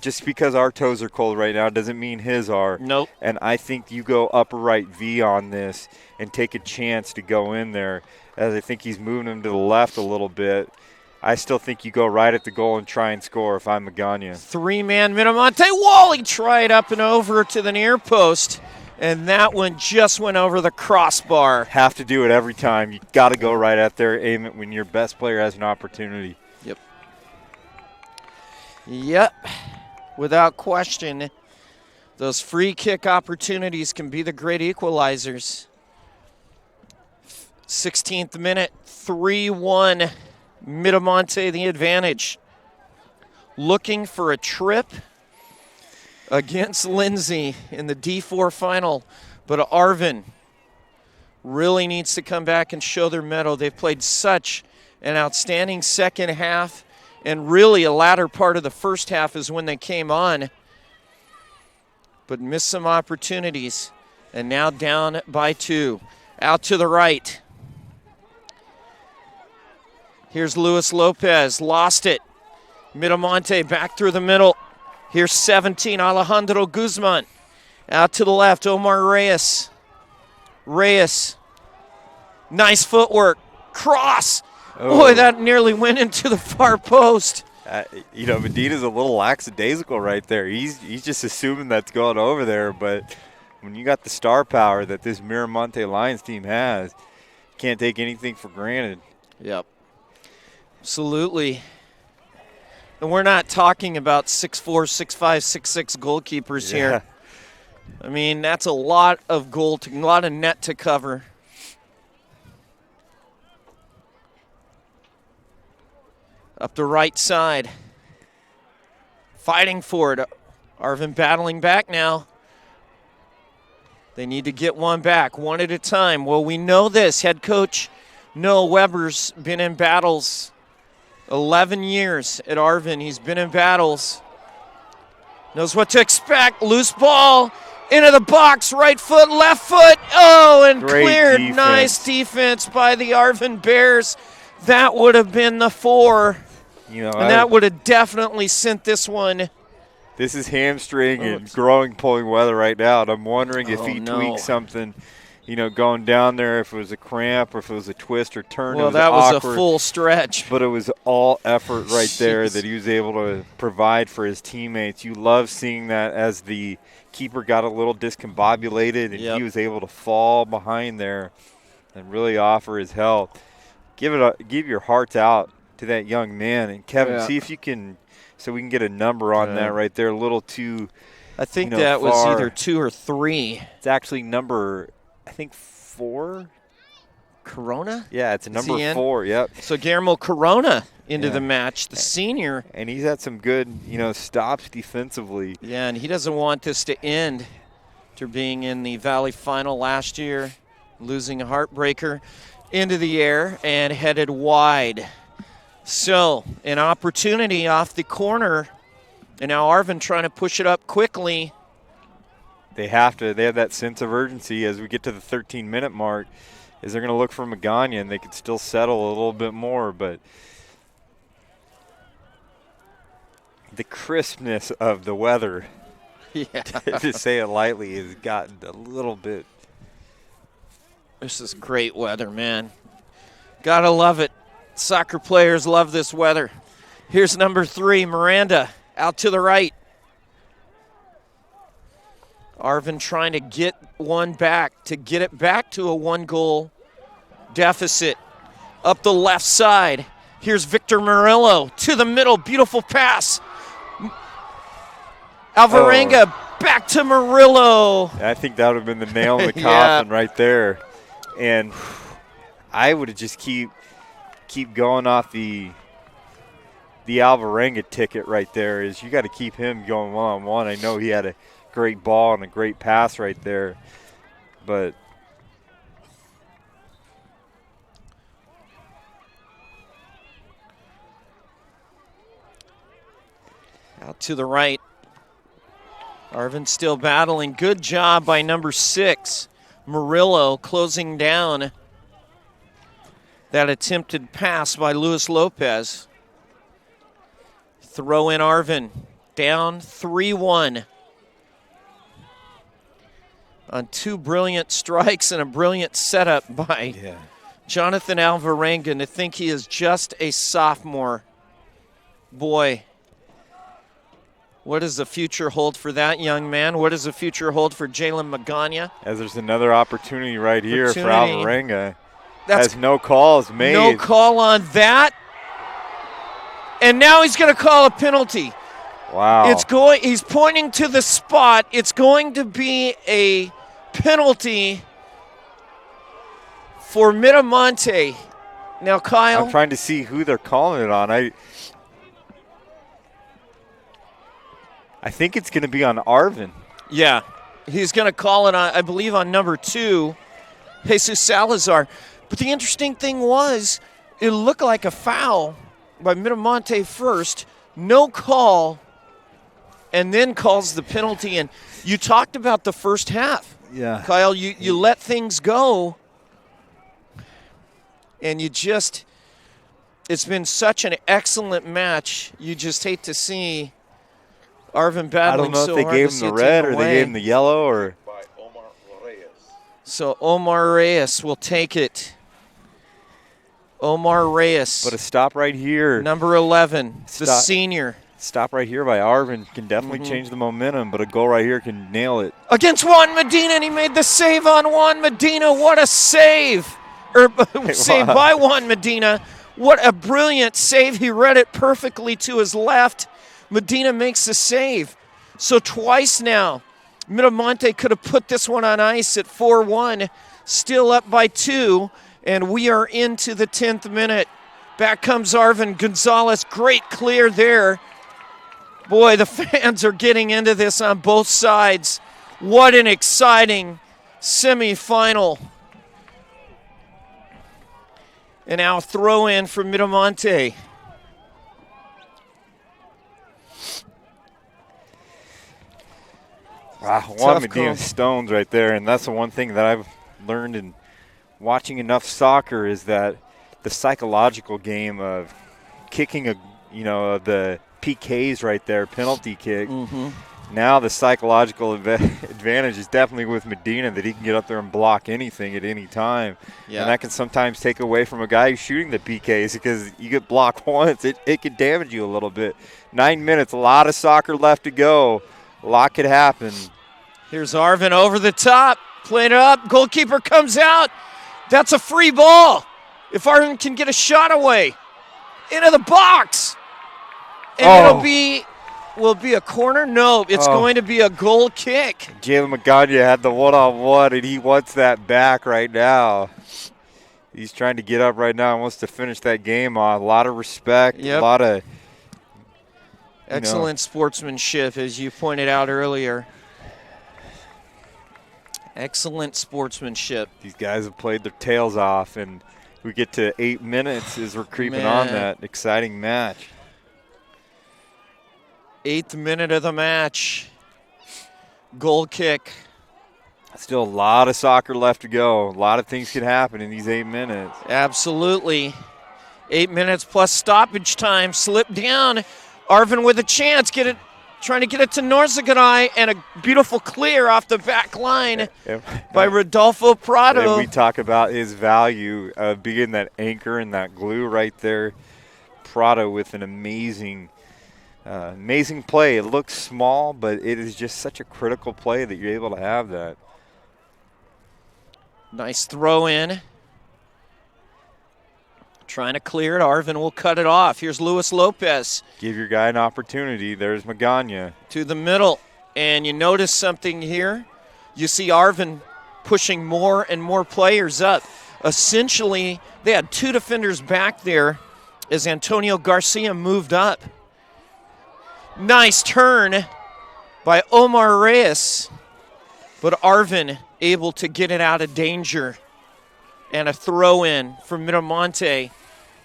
just because our toes are cold right now doesn't mean his are. Nope. And I think you go upper right V on this and take a chance to go in there, as I think he's moving him to the left a little bit. I still think you go right at the goal and try and score if I'm Magana. 3-man Miramonte. Wally tried up and over to the near post, and that one just went over the crossbar. Have to do it every time. You got to go right at there, aim it when your best player has an opportunity. Yep. Without question, those free kick opportunities can be the great equalizers. 16th minute, 3-1. Miramonte the advantage. Looking for a trip against Lindsay in the D4 final, but Arvin really needs to come back and show their mettle. They've played such an outstanding second half, and really a latter part of the first half is when they came on, but missed some opportunities, and now down by 2. Out to the right. Here's Luis Lopez, lost it. Miramonte back through the middle. Here's 17, Alejandro Guzman. Out to the left, Omar Reyes. Reyes, nice footwork. Cross. Oh. Boy, that nearly went into the far post. Medina's a little lackadaisical right there. He's just assuming that's going over there, but when you got the star power that this Miramonte Lions team has, you can't take anything for granted. Yep. Absolutely. And we're not talking about 6'4", 6'5", 6'6" goalkeepers here. I mean, that's a lot of a lot of net to cover. Up the right side. Fighting for it. Arvin battling back now. They need to get one back, one at a time. Well, we know this. Head coach Noah Weber's been in battles 11 years at Arvin. He's been in battles. Knows what to expect. Loose ball into the box. Right foot, left foot. Oh, and Great cleared. defense. Nice defense by the Arvin Bears. That would have been the 4. And that would have definitely sent this one. This is hamstring and pulling weather right now, and I'm wondering if he tweaked something, going down there, if it was a cramp or if it was a twist or turn. Well, it was that awkward, was a full stretch. But it was all effort right there that he was able to provide for his teammates. You love seeing that as the keeper got a little discombobulated and he was able to fall behind there and really offer his help. Give your hearts out to that young man. And, Kevin, see if you can – so we can get a number on that right there. A little too I think that far. was either 2 or 3. It's actually number, I think, 4. Corona? Yeah, it's number 4, yep. So Guillermo Corona into the match, the senior. And he's had some good, stops defensively. Yeah, and he doesn't want this to end after being in the Valley Final last year, losing a heartbreaker into the air and headed wide. So an opportunity off the corner, and now Arvin trying to push it up quickly. They have that sense of urgency as we get to the 13-minute mark. Is they're going to look for Magana, and they could still settle a little bit more, but the crispness of the weather, to say it lightly, has gotten a little bit. This is great weather, man. Gotta love it. Soccer players love this weather. Here's number 3, Miranda, out to the right. Arvin trying to get one back, to get it back to a 1-goal deficit. Up the left side, here's Victor Murillo to the middle, beautiful pass. Alvarenga back to Murillo. I think that would have been the nail in the coffin right there. And I would have just keep going off the Alvarenga ticket right there. Is you got to keep him going one-on-one. I know he had a great ball and a great pass right there, but out to the right. Arvin still battling. Good job by number 6, Murillo, closing down that attempted pass by Luis Lopez. Throw in Arvin, down 3-1. On 2 brilliant strikes and a brilliant setup by Jonathan Alvarenga to think he is just a sophomore. Boy, what does the future hold for that young man? What does the future hold for Jalen Magana? As there's another opportunity right here for Alvarenga. As no calls made. No call on that. And now he's going to call a penalty. Wow. He's pointing to the spot. It's going to be a penalty for Miramonte. Now, Kyle. I'm trying to see who they're calling it on. I think it's going to be on Arvin. Yeah. He's going to call it on, I believe, on number 2, Jesus Salazar. But the interesting thing was, it looked like a foul by Miramonte first. No call. And then calls the penalty. And you talked about the first half. Yeah. Kyle, you let things go. And it's been such an excellent match. You just hate to see Arvin battling so hard. I don't know if they gave him the red or they gave him the yellow or. So Omar Reyes will take it. Omar Reyes. But a stop right here. Number 11, the senior. Stop right here by Arvin can definitely change the momentum, but a goal right here can nail it. Against Juan Medina, and he made the save on Juan Medina. What a save. Save by Juan Medina. What a brilliant save. He read it perfectly to his left. Medina makes the save. So twice now, Miramonte could have put this one on ice at 4-1, still up by 2, and we are into the 10th minute. Back comes Arvin Gonzalez. Great clear there. Boy, the fans are getting into this on both sides. What an exciting semifinal. And now throw in for Miramonte. Wow, Juan Medina stones right there, and that's the one thing that I've learned in watching enough soccer is that the psychological game of kicking the PKs right there, penalty kick. Now the psychological advantage is definitely with Medina that he can get up there and block anything at any time. Yeah. And that can sometimes take away from a guy who's shooting the PKs because you get blocked once, it can damage you a little bit. 9 minutes, a lot of soccer left to go. A lot could happen. Here's Arvin over the top, played it up, goalkeeper comes out. That's a free ball. If Arvin can get a shot away into the box. And will be a corner? No, it's going to be a goal kick. Jalen Magana had the one-on-one, and he wants that back right now. He's trying to get up right now and wants to finish that game off. A lot of respect, a lot of excellent sportsmanship, as you pointed out earlier. Excellent sportsmanship. These guys have played their tails off, and we get to 8 minutes as we're creeping on that exciting match. 8th minute of the match. Goal kick. Still a lot of soccer left to go. A lot of things can happen in these 8 minutes. Absolutely. 8 minutes plus stoppage time. Slip down. Arvin with a chance. Trying to get it to Norzagaray, and a beautiful clear off the back line by Rodolfo Prado. And we talk about his value of being that anchor and that glue right there. Prado with an amazing play. It looks small, but it is just such a critical play that you're able to have that. Nice throw in. Trying to clear it. Arvin will cut it off. Here's Luis Lopez. Give your guy an opportunity. There's Magana. To the middle. And you notice something here. You see Arvin pushing more and more players up. Essentially, they had 2 defenders back there as Antonio Garcia moved up. Nice turn by Omar Reyes. But Arvin able to get it out of danger. And a throw in for Miramonte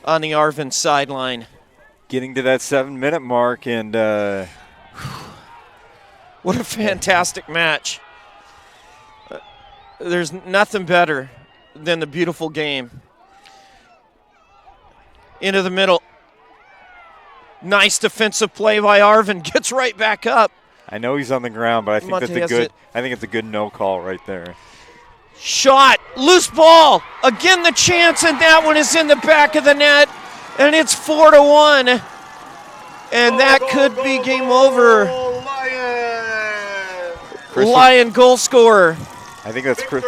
on the Arvin sideline. Getting to that 7-minute mark, and what a fantastic match. There's nothing better than the beautiful game. into the middle. Nice defensive play by Arvin. Gets right back up. I know he's on the ground, but I think Monte has it. I think it's a good no call right there. Shot, loose ball. Again the chance, and that one is in the back of the net, and it's 4-1. And that could be game over. Lion goal scorer. I think that's Chris.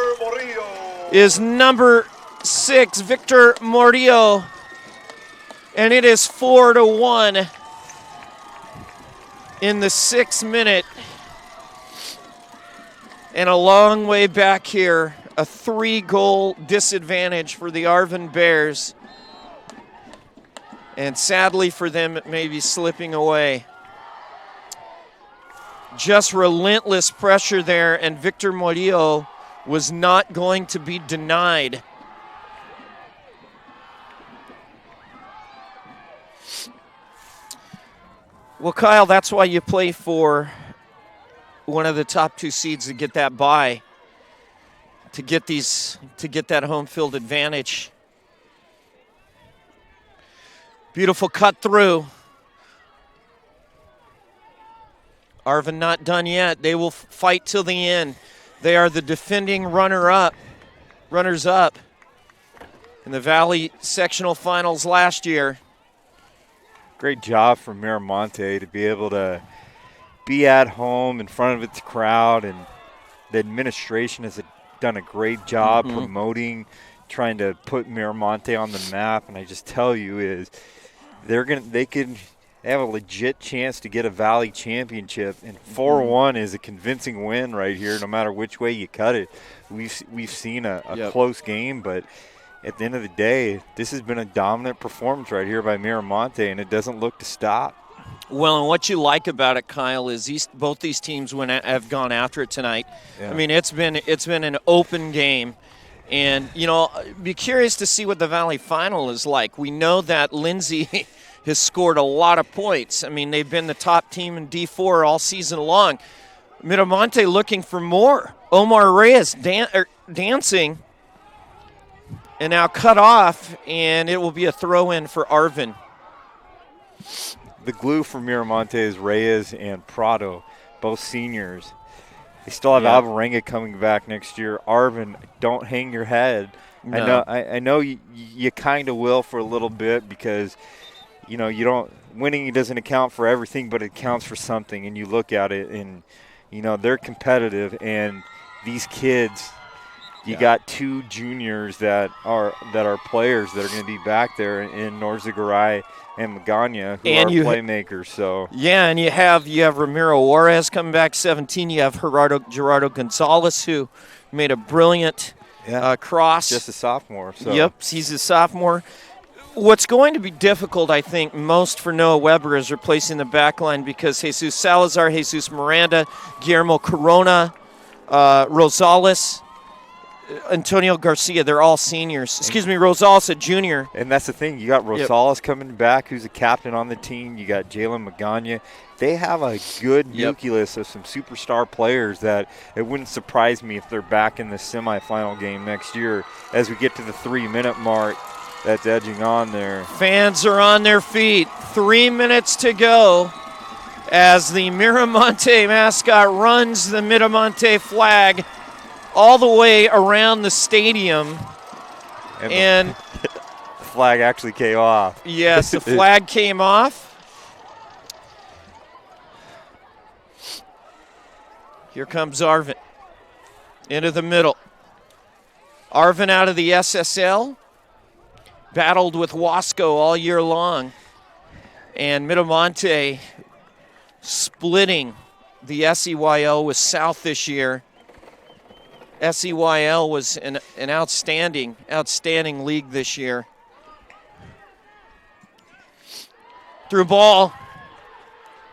Is number 6, Victor Murillo. And it is 4-1 in the 6th minute. And a long way back here, a 3-goal disadvantage for the Arvin Bears. And sadly for them, it may be slipping away. Just relentless pressure there, and Victor Murillo was not going to be denied. Well, Kyle, that's why you play for one of the top 2 seeds to get that bye, to get that home field advantage. Beautiful cut through. Arvin not done yet. They will fight till the end. They are the defending runners-up in the Valley Sectional Finals last year. Great job from Miramonte to be able to be at home in front of its crowd, and the administration has done a great job promoting, trying to put Miramonte on the map. And I just tell you is they have a legit chance to get a Valley championship, and 4-1 is a convincing win right here. No matter which way you cut it, we've seen a close game, but at the end of the day, this has been a dominant performance right here by Miramonte, and it doesn't look to stop. Well, and what you like about it, Kyle, is both these teams have gone after it tonight. Yeah. I mean, it's been an open game, and be curious to see what the Valley final is like. We know that Lindsay has scored a lot of points. I mean, they've been the top team in D4 all season long. Miramonte looking for more. Omar Reyes dancing. And now cut off, and it will be a throw-in for Arvin. The glue for Miramonte is Reyes and Prado, both seniors. They still have Alvarenga coming back next year. Arvin, don't hang your head. No. I know you kind of will for a little bit, because winning doesn't account for everything, but it counts for something. And you look at it, and they're competitive, and these kids. You got 2 juniors that are players that are going to be back there in Norzaguray and Magana, who are playmakers. So and you have Ramiro Juarez coming back, 17. You have Gerardo Gonzalez, who made a brilliant cross. Just a sophomore. So. Yep, he's a sophomore. What's going to be difficult, I think, most for Noah Weber is replacing the back line, because Jesus Salazar, Jesus Miranda, Guillermo Corona, Rosales, Antonio Garcia, they're all seniors. Excuse me, Rosales, a junior. And that's the thing. You got Rosales coming back, who's a captain on the team. You got Jalen Magana. They have a good nucleus of some superstar players that it wouldn't surprise me if they're back in the semifinal game next year as we get to the 3-minute mark. That's edging on there. Fans are on their feet. 3 minutes to go as the Miramonte mascot runs the Miramonte flag all the way around the stadium. And the flag actually came off. Yes, the flag came off. Here comes Arvin into the middle. Arvin out of the SSL. Battled with Wasco all year long. And Miramonte splitting the SEYL with South this year. SEYL was an outstanding league this year. Through ball,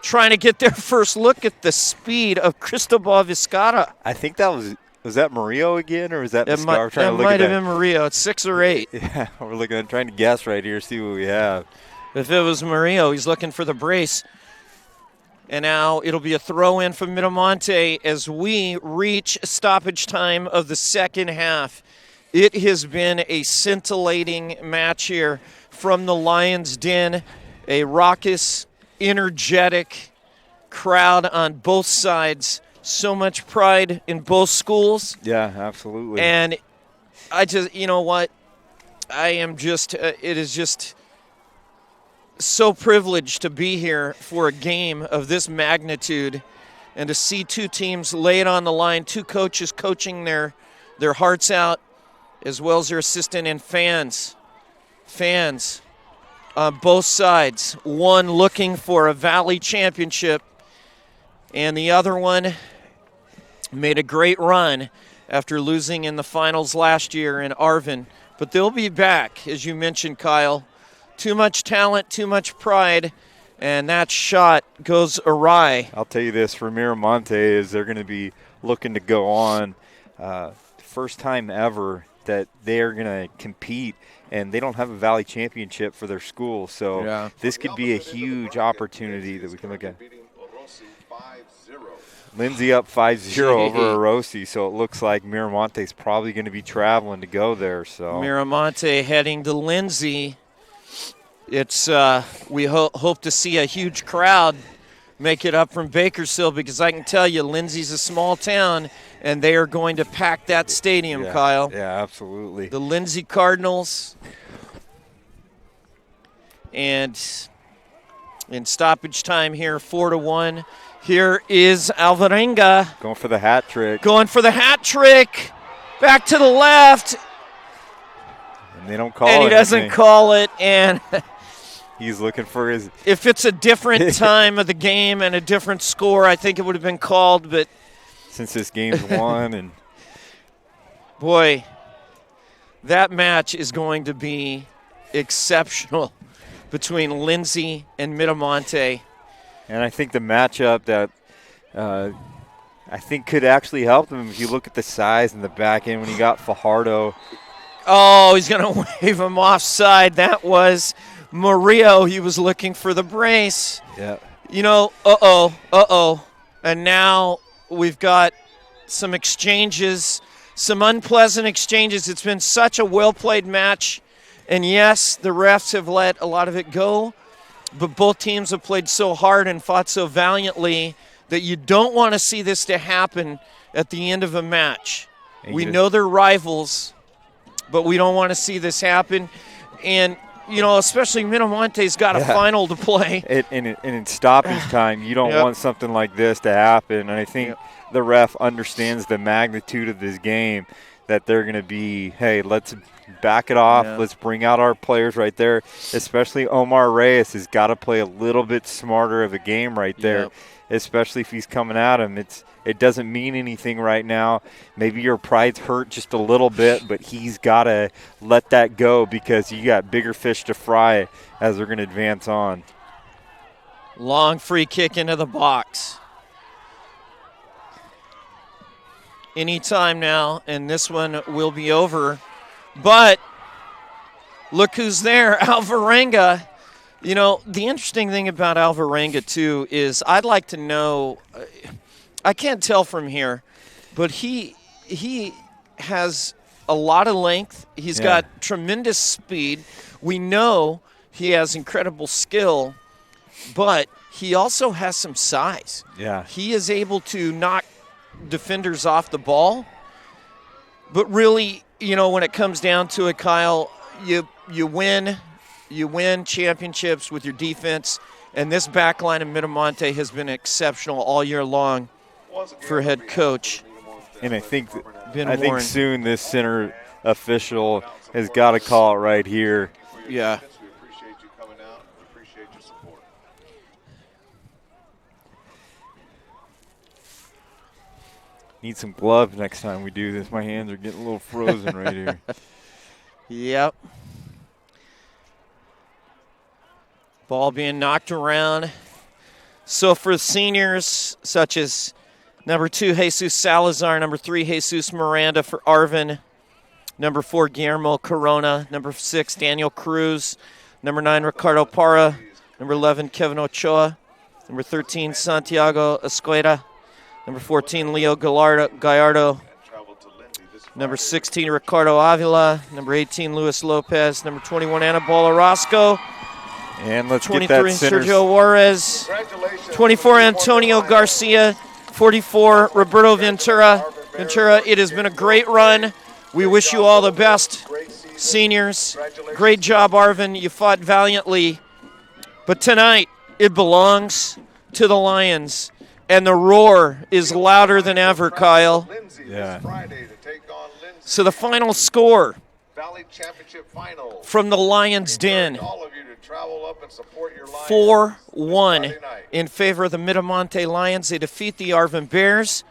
trying to get their first look at the speed of Cristobal Vizcarra. I think that was that Murillo again, or was that Vizcarra? That might have been Murillo. It's 6 or 8. Yeah, we're trying to guess right here, see what we have. If it was Murillo, he's looking for the brace. And now it'll be a throw-in from Miramonte as we reach stoppage time of the second half. It has been a scintillating match here. from the Lions Den, a raucous, energetic crowd on both sides. So much pride in both schools. Yeah, absolutely. And I just, you know what? I am just, it is just so privileged to be here for a game of this magnitude and to see two teams lay it on the line, two coaches coaching their hearts out, as well as their assistant and fans on both sides. One looking for a Valley championship, and the other one made a great run after losing in the finals last year in Arvin. But they'll be back, as you mentioned, Kyle. Too much talent, too much pride, and that shot goes awry. I'll tell you this, for Miramonte, is they're going to be looking to go on first time ever that they're going to compete, and they don't have a Valley championship for their school. So this could be a huge opportunity that we can look at. Lindsay up 5-0 over Orosi, so it looks like Miramonte's probably going to be traveling to go there. So Miramonte heading to Lindsay. It's we hope to see a huge crowd make it up from Bakersfield, because I can tell you Lindsay's a small town, and they are going to pack that stadium, Kyle. Yeah, absolutely. The Lindsay Cardinals. And in stoppage time here, 4-1. Here is Alvarenga. Going for the hat trick. Going for the hat trick. Back to the left. And they don't call it. And he doesn't call it. And he's looking for his. If it's a different time of the game and a different score, I think it would have been called. But since this game's won, and boy, that match is going to be exceptional between Lindsay and Miramonte. And I think the matchup that I think could actually help them, if you look at the size and the back end when you got Fajardo. Oh, he's going to wave him offside. That was Murillo. He was looking for the brace. Yeah. You know, And now we've got some exchanges, some unpleasant exchanges. It's been such a well-played match. And yes, the refs have let a lot of it go. But both teams have played so hard and fought so valiantly that you don't want to see this to happen at the end of a match. We know they're rivals, but we don't want to see this happen. And, you know, especially Miramonte's got a final to play. And in stoppage time, you don't want something like this to happen. And I think the ref understands the magnitude of this game, that they're going to be, hey, let's back it off. Let's bring out our players right there. Especially Omar Reyes has got to play a little bit smarter of a game right there, especially if he's coming at him. It doesn't mean anything right now. Maybe your pride's hurt just a little bit, but he's got to let that go, because you got bigger fish to fry as they're going to advance on. Long free kick into the box. Anytime now, and this one will be over. But look who's there, Alvarenga. You know, the interesting thing about Alvarenga, too, is I'd like to know, I can't tell from here, but he has a lot of length. He's got tremendous speed. We know he has incredible skill, but he also has some size. Yeah. He is able to knock defenders off the ball, but really, you know, when it comes down to it, Kyle, you win championships with your defense, and this back line of Miramonte has been exceptional all year long for head coach. And I think soon this center official has got to call it right here. Yeah. Need some gloves next time we do this. My hands are getting a little frozen right here. Yep. Ball being knocked around. So for the seniors, such as number 2, Jesus Salazar, number 3, Jesus Miranda for Arvin, number 4, Guillermo Corona, number 6, Daniel Cruz, number 9, Ricardo Parra, number 11, Kevin Ochoa, number 13, Santiago Escueda, number 14, Leo Gallardo, Number 16, Ricardo Avila. Number 18, Luis Lopez. Number 21, Anibal Orozco. And let's 23, get that centers. Sergio Juarez. 24, Antonio Garcia. 44, Roberto Ventura. Ventura, it has been a great run. We wish you all the best, seniors. Great job, Arvin. You fought valiantly. But tonight, it belongs to the Lions. And the roar is louder than ever, Kyle. Yeah. So the final score from the Lions' Den, 4-1 in favor of the Miramonte Lions. They defeat the Arvin Bears,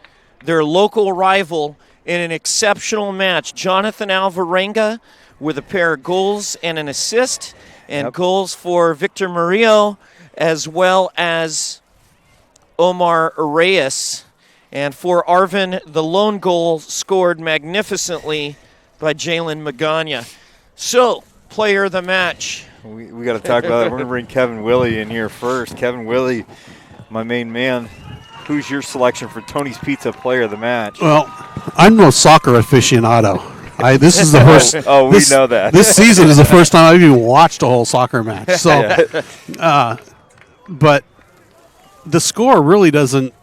their local rival, in an exceptional match. Jonathan Alvarenga with a pair of goals and an assist, and goals for Victor Murillo, as well as Omar Reyes. And for Arvin, the lone goal scored magnificently by Jalen Magana. So, player of the match. We got to talk about it. We're going to bring Kevin Willie in here first. Kevin Willie, my main man. Who's your selection for Tony's Pizza player of the match? Well, I'm no soccer aficionado. This is the first. We know that. This season is the first time I've even watched a whole soccer match. So, but the score really doesn't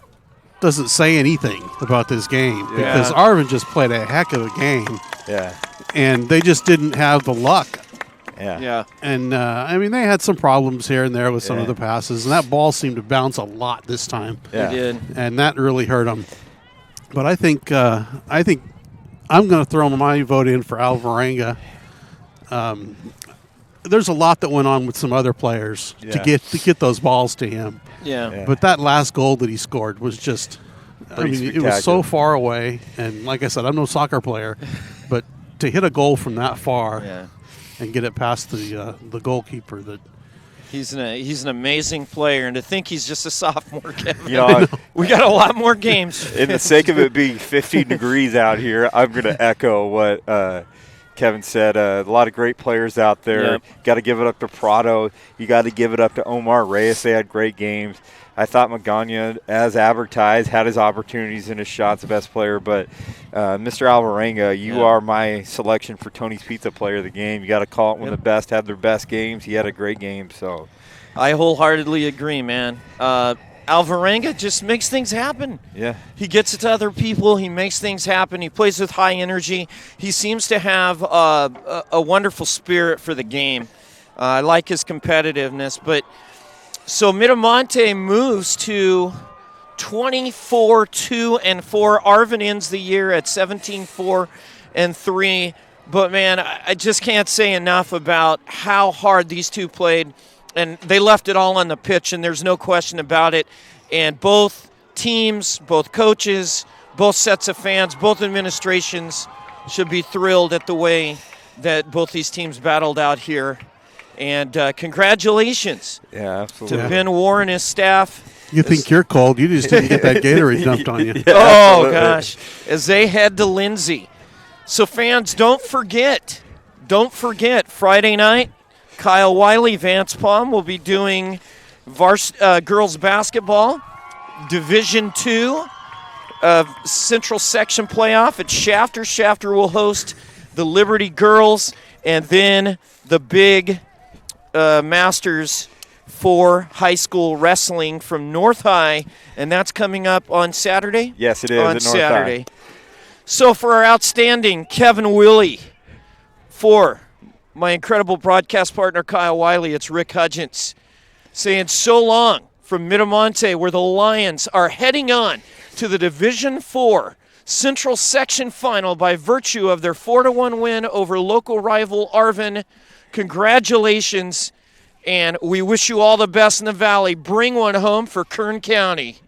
say anything about this game because Arvin just played a heck of a game. Yeah. And they just didn't have the luck. Yeah. And, I mean, they had some problems here and there with some of the passes, and that ball seemed to bounce a lot this time. Yeah. It did. And that really hurt them. But I think I'm going to throw my vote in for Alvarenga. There's a lot that went on with some other players to get those balls to him. Yeah. But that last goal that he scored was just, it was so far away. And like I said, I'm no soccer player, but to hit a goal from that far and get it past the goalkeeper, that he's an amazing player, and to think he's just a sophomore, Kevin. You know, we got a lot more games. In the sake of it being 15 degrees out here, I'm going to echo what Kevin said. A lot of great players out there. Yep. Got to give it up to Prado. You got to give it up to Omar Reyes. They had great games. I thought Magana, as advertised, had his opportunities and his shots, the best player. But Mr. Alvarenga, you are my selection for Tony's Pizza player of the game. You got to call it when the best had their best games. He had a great game. So I wholeheartedly agree, man. Alvarenga just makes things happen. Yeah. He gets it to other people. He makes things happen. He plays with high energy. He seems to have a wonderful spirit for the game. I like his competitiveness. But so Miramonte moves to 24-2-4. Arvin ends the year at 17-4-3. But, man, I just can't say enough about how hard these two played. And they left it all on the pitch, and there's no question about it. And both teams, both coaches, both sets of fans, both administrations should be thrilled at the way that both these teams battled out here. And congratulations to Ben Warren and his staff. You think you're cold. You just didn't get that Gatorade dumped on you. Oh, gosh. As they head to Lindsay. So, fans, don't forget, Friday night, Kyle Wiley, Vance Palm will be doing girls basketball, Division II Central Section playoff at Shafter. Shafter will host the Liberty girls, and then the big Masters for high school wrestling from North High, and that's coming up on Saturday? Yes, it is. On at North Saturday. High. So for our outstanding Kevin Willie, for my incredible broadcast partner Kyle Wiley, it's Rick Hudgens saying so long from Miramonte, where the Lions are heading on to the Division IV Central Section Final by virtue of their 4-1 win over local rival Arvin. Congratulations, and we wish you all the best in the Valley. Bring one home for Kern County.